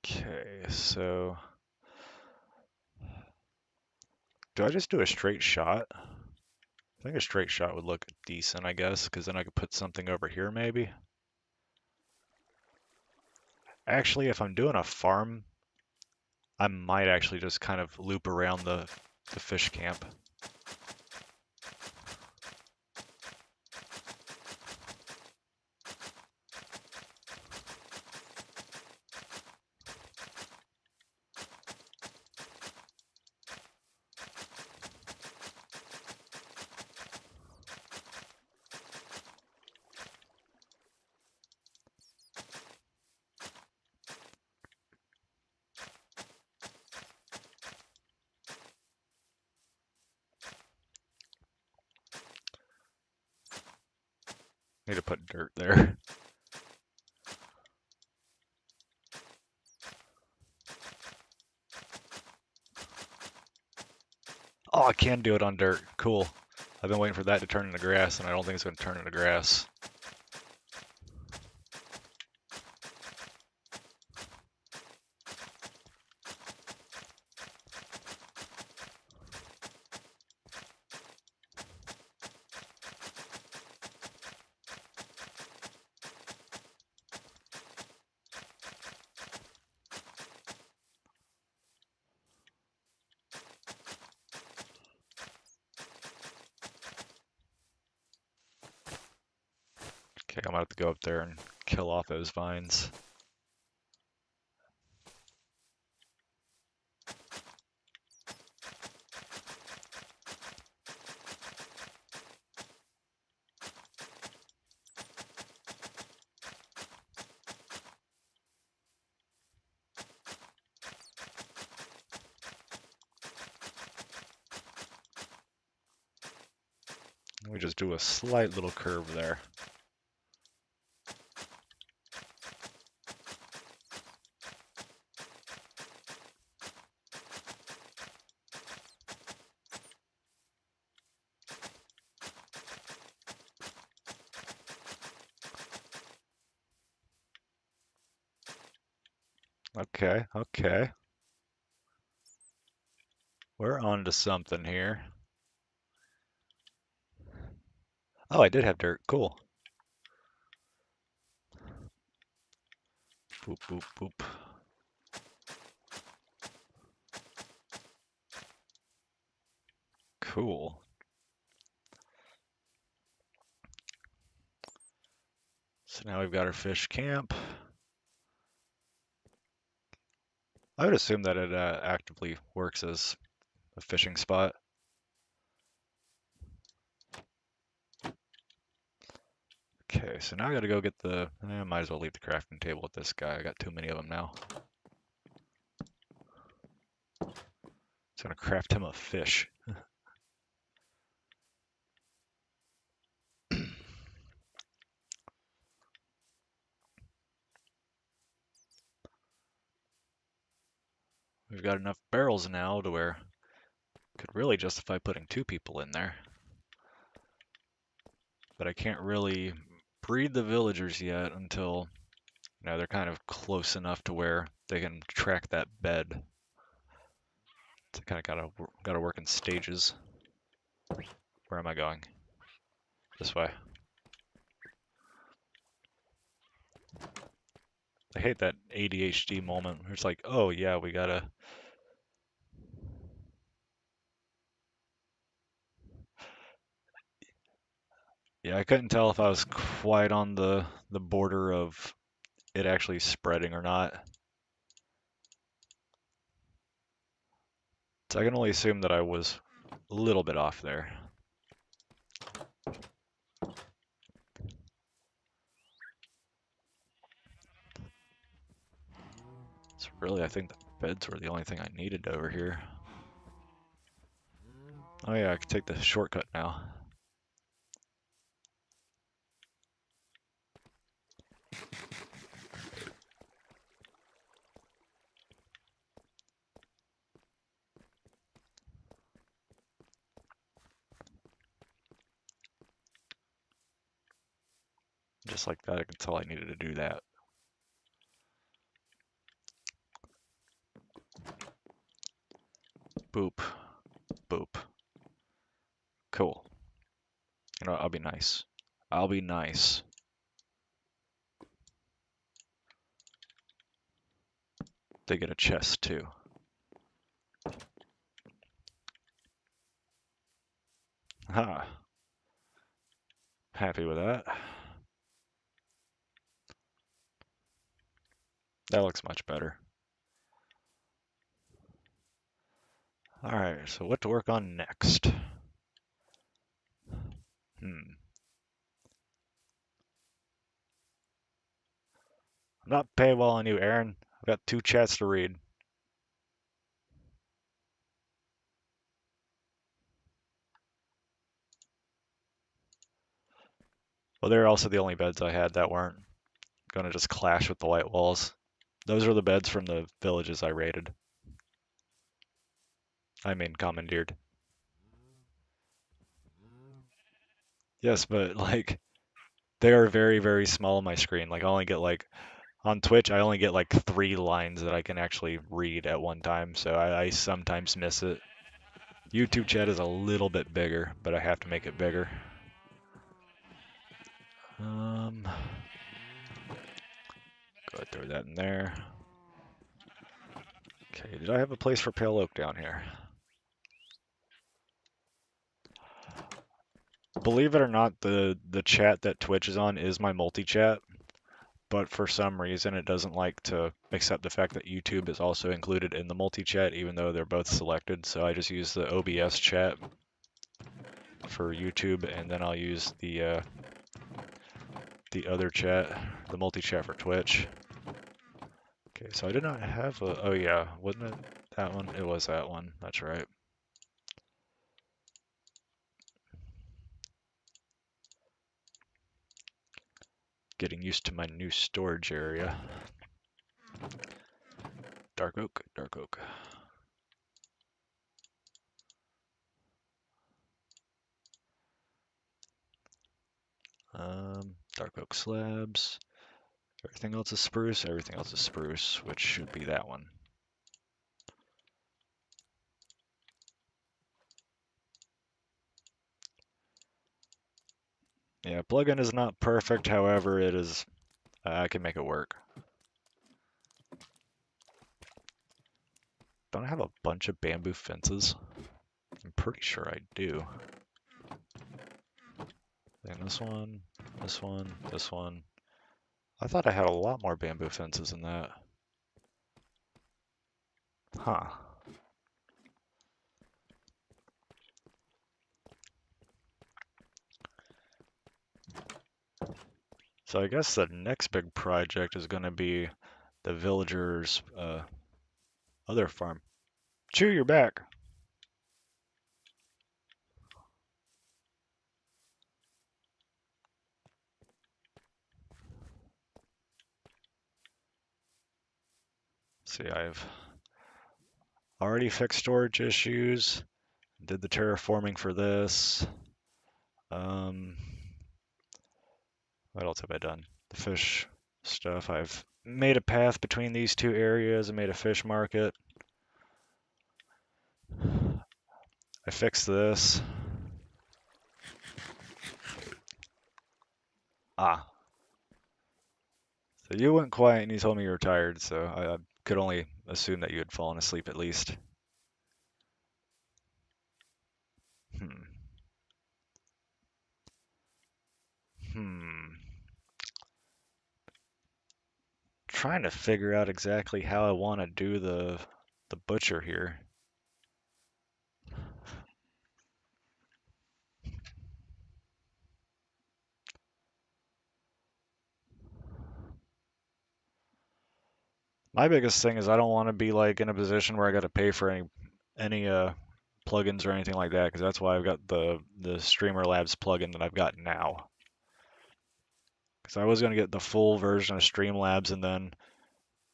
Okay, so do I just do a straight shot? I think a straight shot would look decent, I guess, because then I could put something over here maybe. Actually, if I'm doing a farm, I might actually just kind of loop around the fish camp. Need to put dirt there. Oh, I can do it on dirt. Cool. I've been waiting for that to turn into grass, and I don't think it's going to turn into grass. Okay, I'm going to have to go up there and kill off those vines. We just do a slight little curve there. Okay, okay. We're on to something here. Oh, I did have dirt. Cool. Boop, boop, boop. Cool. So now we've got our fish camp. I would assume that it actively works as a fishing spot. Okay, so now I gotta go get the... I might as well leave the crafting table with this guy. I got too many of them now. Just gonna craft him a fish. We've got enough barrels now to where could really justify putting 2 people in there. But I can't really breed the villagers yet until, you know, they're kind of close enough to where they can track that bed. So kind of gotta work in stages. Where am I going? This way. I hate that ADHD moment where it's like, oh yeah, we gotta... Yeah, I couldn't tell if I was quite on the border of it actually spreading or not. So I can only assume that I was a little bit off there. So really, I think the beds were the only thing I needed over here. Oh yeah, I can take the shortcut now. Just like that, I can tell I needed to do that. Boop. Boop. Cool. You know, I'll be nice. I'll be nice. They get a chest too. Ha. Happy with that. That looks much better. Alright, so what to work on next? I'm not paywalling you, Aaron. I've got 2 chats to read. Well, they're also the only beds I had that weren't gonna just clash with the white walls. Those are the beds from the villages I raided. I mean, commandeered. Yes, but like, they are very, very small on my screen. Like, I only get like, on Twitch, I only get like 3 lines that I can actually read at one time, so I sometimes miss it. YouTube chat is a little bit bigger, but I have to make it bigger. Go ahead, throw that in there. Okay, did I have a place for pale oak down here? Believe it or not, the chat that Twitch is on is my multi-chat, but for some reason it doesn't like to accept the fact that YouTube is also included in the multi-chat, even though they're both selected. So I just use the OBS chat for YouTube, and then I'll use the other chat, the multi-chat for Twitch. Okay, so I did not have a... Oh yeah, wasn't it that one? It was that one. That's right. Getting used to my new storage area. Dark oak, dark oak. Dark oak slabs. Everything else is spruce, everything else is spruce, which should be that one. Yeah, plugin is not perfect, however, it is, I can make it work. Don't I have a bunch of bamboo fences? I'm pretty sure I do. And this one, this one, this one. I thought I had a lot more bamboo fences than that. Huh. So I guess the next big project is going to be the villagers' other farm. Chew, you're back. See, I've already fixed storage issues. Did the terraforming for this. What else have I done? The fish stuff. I've made a path between these two areas and made a fish market. I fixed this. Ah. So you went quiet and you told me you were tired, so I could only assume that you had fallen asleep at least. Hmm. Hmm. Trying to figure out exactly how I want to do the butcher here. My biggest thing is I don't want to be like in a position where I got to pay for any plugins or anything like that, because that's why I've got the Streamer Labs plugin that I've got now. Because I was going to get the full version of Streamlabs, and then,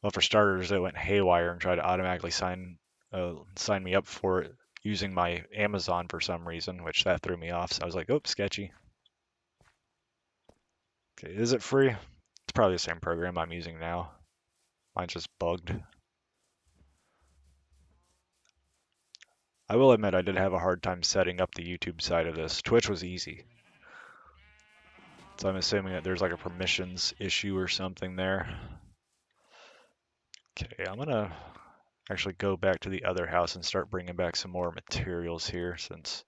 well, for starters, it went haywire and tried to automatically sign me up for it using my Amazon for some reason, which that threw me off. So I was like, "Oops, sketchy." Okay, is it free? It's probably the same program I'm using now. Mine's just bugged. I will admit I did have a hard time setting up the YouTube side of this. Twitch was easy. So I'm assuming that there's like a permissions issue or something there. Okay, I'm gonna actually go back to the other house and start bringing back some more materials here since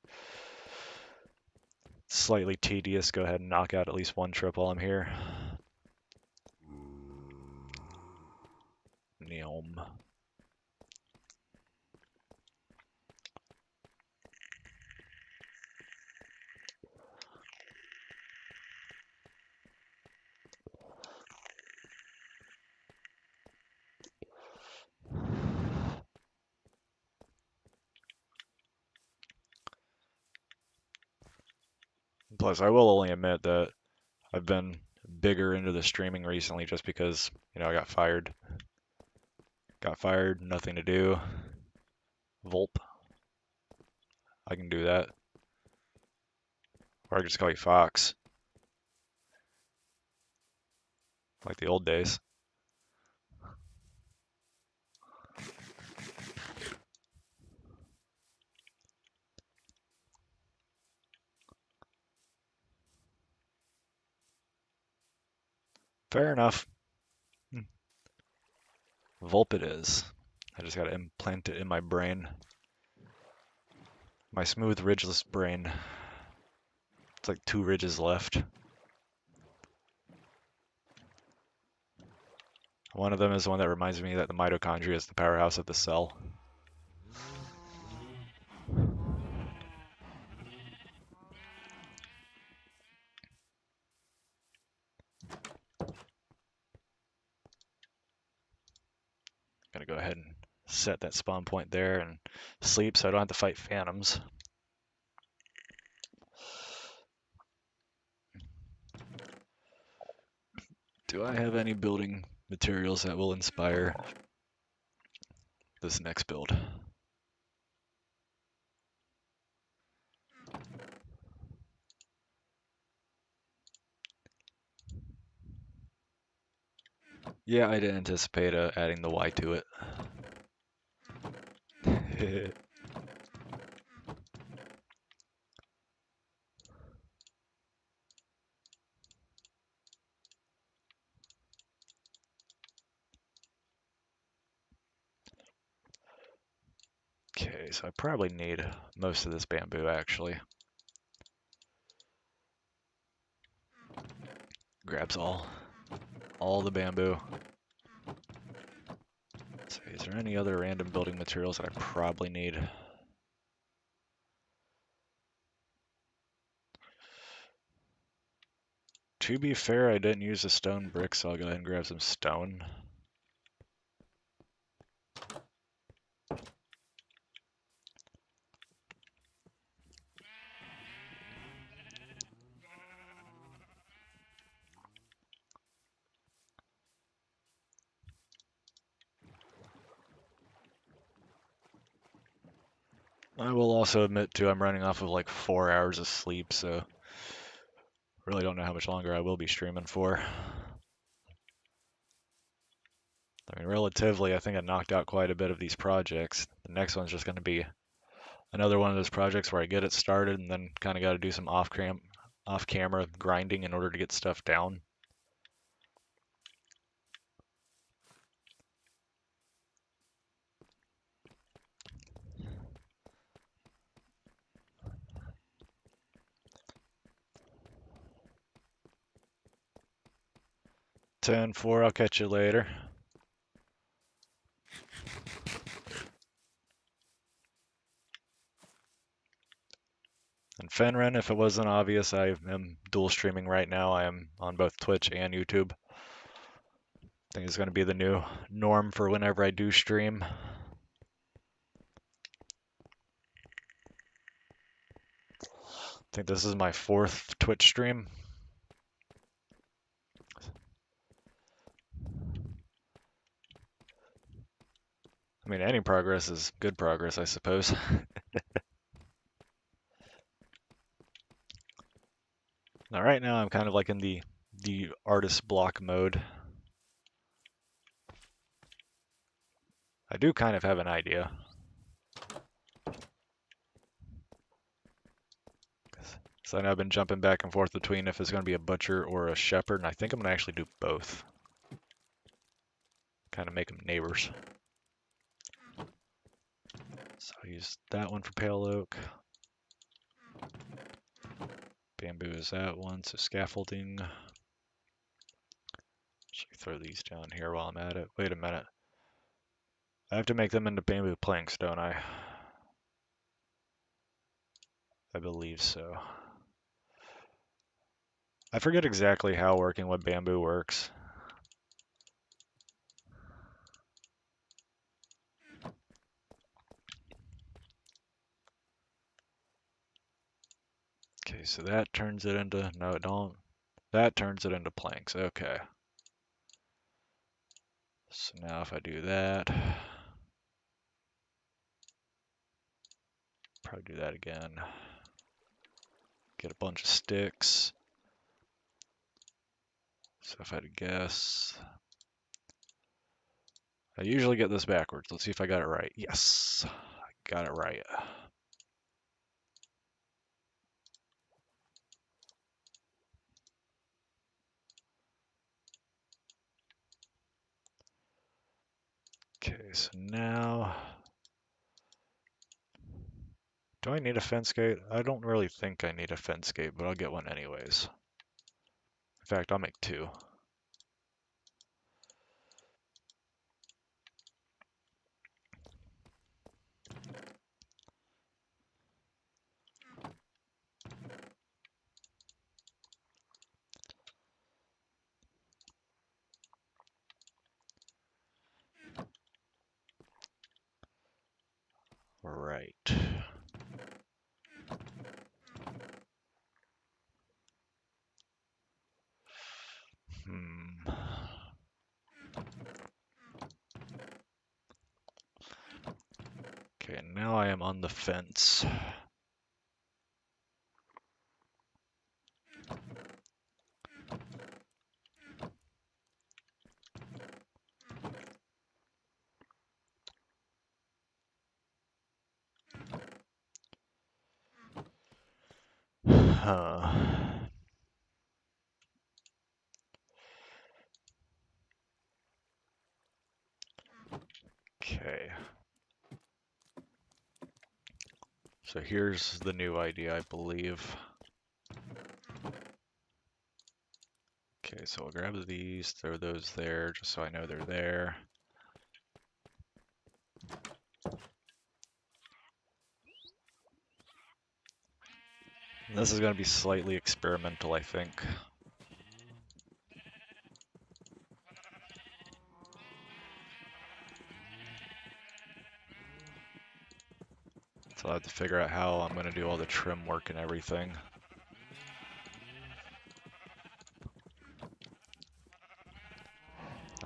it's slightly tedious. Go ahead and knock out at least one trip while I'm here. Neom. Plus, I will only admit that I've been bigger into the streaming recently just because, I got fired. Got fired, nothing to do. Volp. I can do that. Or I can just call you Fox, like the old days. Fair enough. Volp it is. I just gotta implant it in my brain. My smooth, ridgeless brain. It's like 2 ridges left. One of them is the one that reminds me that the mitochondria is the powerhouse of the cell. Gonna go ahead and set that spawn point there and sleep so I don't have to fight phantoms. Do I have any building materials that will inspire this next build? Yeah, I didn't anticipate adding the Y to it. Okay, so I probably need most of this bamboo actually. Grabs all the bamboo. So is there any other random building materials that I probably need? To be fair, I didn't use the stone brick, so I'll go ahead and grab some stone. I will also admit too, I'm running off of like 4 hours of sleep, so really don't know how much longer I will be streaming for. I mean, relatively, I think I knocked out quite a bit of these projects. The next one's just going to be another one of those projects where I get it started and then kind of got to do some off-camera grinding in order to get stuff down. Ten four. I'll catch you later. And Fenren, if it wasn't obvious, I am dual streaming right now. I am on both Twitch and YouTube. I think it's going to be the new norm for whenever I do stream. I think this is my 4th Twitch stream. I mean, any progress is good progress, I suppose. Now, right now, I'm kind of like in the artist block mode. I do kind of have an idea. So I know I've been jumping back and forth between if it's going to be a butcher or a shepherd, and I think I'm going to actually do both. Kind of make them neighbors. So I'll use that one for pale oak. Bamboo is that one, so scaffolding. Should we throw these down here while I'm at it? Wait a minute. I have to make them into bamboo planks, don't I? I believe so. I forget exactly how working with bamboo works. Okay, so that turns it into, no it don't. That turns it into planks, okay. So now if I do that, probably do that again. Get a bunch of sticks. So if I had to guess, I usually get this backwards. Let's see if I got it right. Yes, I got it right. Okay, so now, do I need a fence gate? I don't really think I need a fence gate, but I'll get one anyways. In fact, I'll make 2. Right. Hmm. Okay, now I am on the fence. Okay. So here's the new idea, I believe. Okay, so I'll grab these, throw those there, just so I know they're there. And this is going to be slightly experimental, I think. So I'll have to figure out how I'm going to do all the trim work and everything.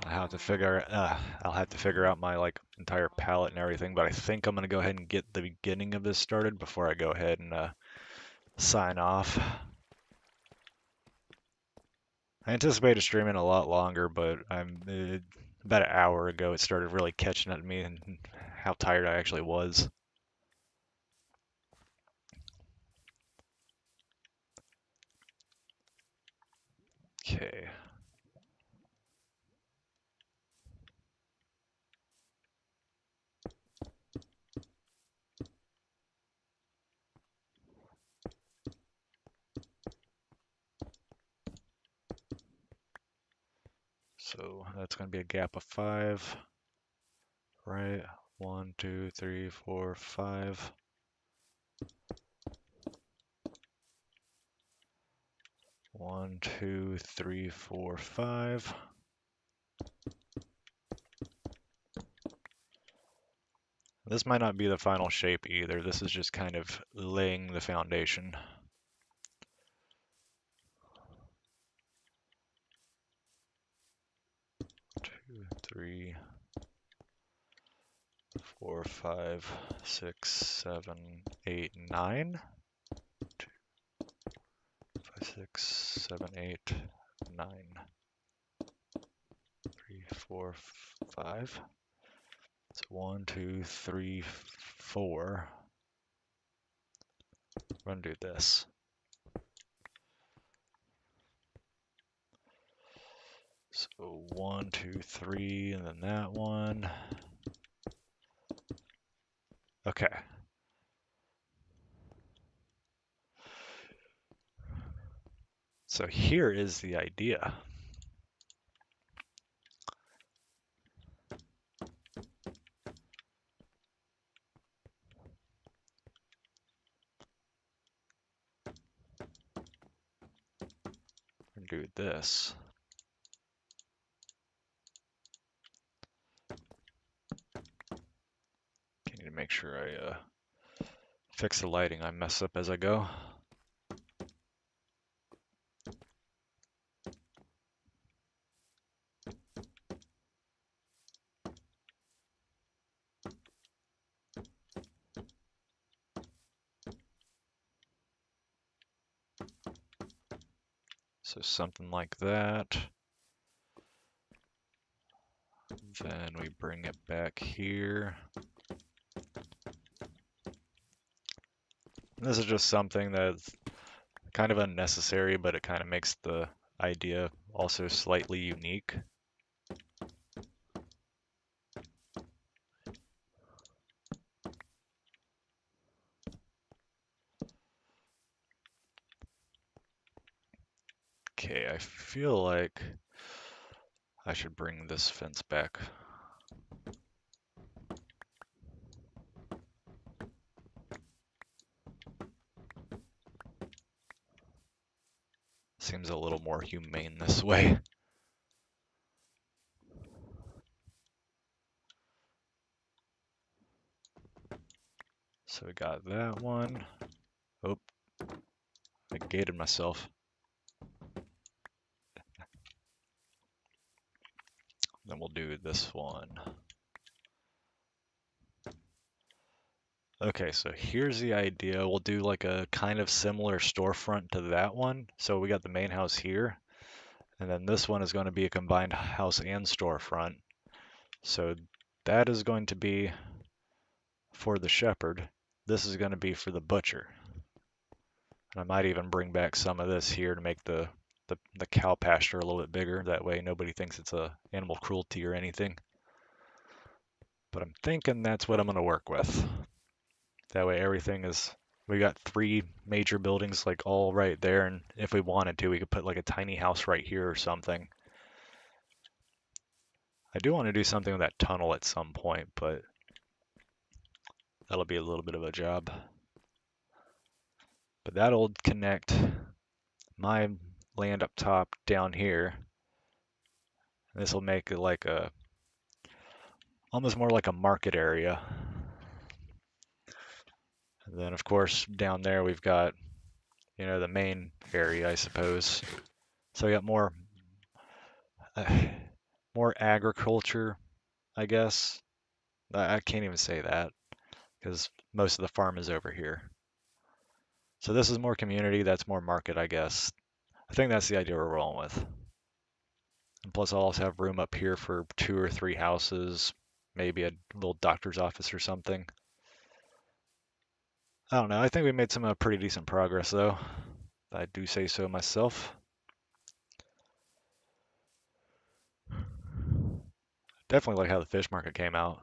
I'll have to figure out my like entire palette and everything, but I think I'm going to go ahead and get the beginning of this started before I go ahead and sign off. I anticipated streaming a lot longer, but about an hour ago it started really catching at me and how tired I actually was. Okay. So that's going to be a gap of 5, right? 1, 2, 3, 4, 5. 1, 2, 3, 4, 5. This might not be the final shape either. This is just kind of laying the foundation. 2, 3, 4, 5, 6, 7, 8, 9. 2, 5, 6, 7, 8, 9. 3, 4, 5. So 1, 2, 3, 4. We're gonna do this. So 1, 2, 3, and then that one. Okay. So here is the idea. We're gonna do this. I need to make sure I fix the lighting. I mess up as I go. So something like that. Then we bring it back here. This is just something that's kind of unnecessary, but it kind of makes the idea also slightly unique. Okay, I feel like I should bring this fence back. Seems a little more humane this way. So we got that one. Oh, I gated myself. Then we'll do this one. Okay, so here's the idea. We'll do like a kind of similar storefront to that one. So we got the main house here, and then this one is going to be a combined house and storefront. So that is going to be for the shepherd. This is going to be for the butcher. And I might even bring back some of this here to make the cow pasture a little bit bigger. That way nobody thinks it's a animal cruelty or anything. But I'm thinking that's what I'm going to work with. That way everything is, we got 3 major buildings like all right there, and if we wanted to, we could put like a tiny house right here or something. I do want to do something with that tunnel at some point, but that'll be a little bit of a job. But that'll connect my land up top down here. This will make it like a, almost more like a market area. And then of course down there we've got, you know, the main area, I suppose. So we got more more agriculture, I guess. I can't even say that because most of the farm is over here. So this is more community, that's more market, I guess. I think that's the idea we're rolling with. And plus I'll also have room up here for 2 or 3 houses, maybe a little doctor's office or something. I don't know. I think we made some pretty decent progress though. I do say so myself. Definitely like how the fish market came out.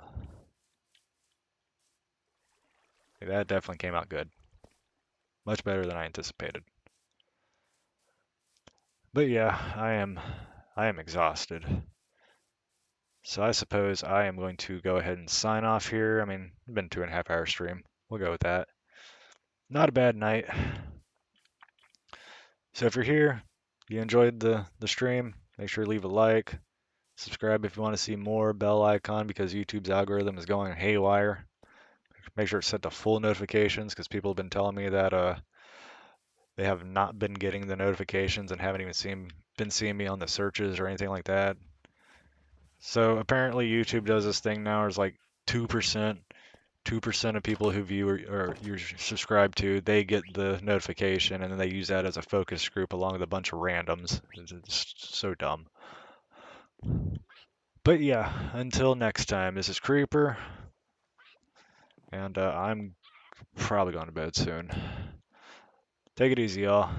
That definitely came out good. Much better than I anticipated. But yeah, I am exhausted. So I suppose I am going to go ahead and sign off here. I mean, it's been 2.5 hour stream. We'll go with that. Not a bad night. So if you're here, you enjoyed the stream, make sure you leave a like. Subscribe if you want to see more, bell icon because YouTube's algorithm is going haywire. Make sure it's set to full notifications because people have been telling me that they have not been getting the notifications and haven't even been seeing me on the searches or anything like that. So apparently YouTube does this thing now. It's like 2% of people who view or you're subscribed to, they get the notification and then they use that as a focus group along with a bunch of randoms. It's so dumb. But yeah, until next time, this is Creeper, and I'm probably going to bed soon. Take it easy, y'all.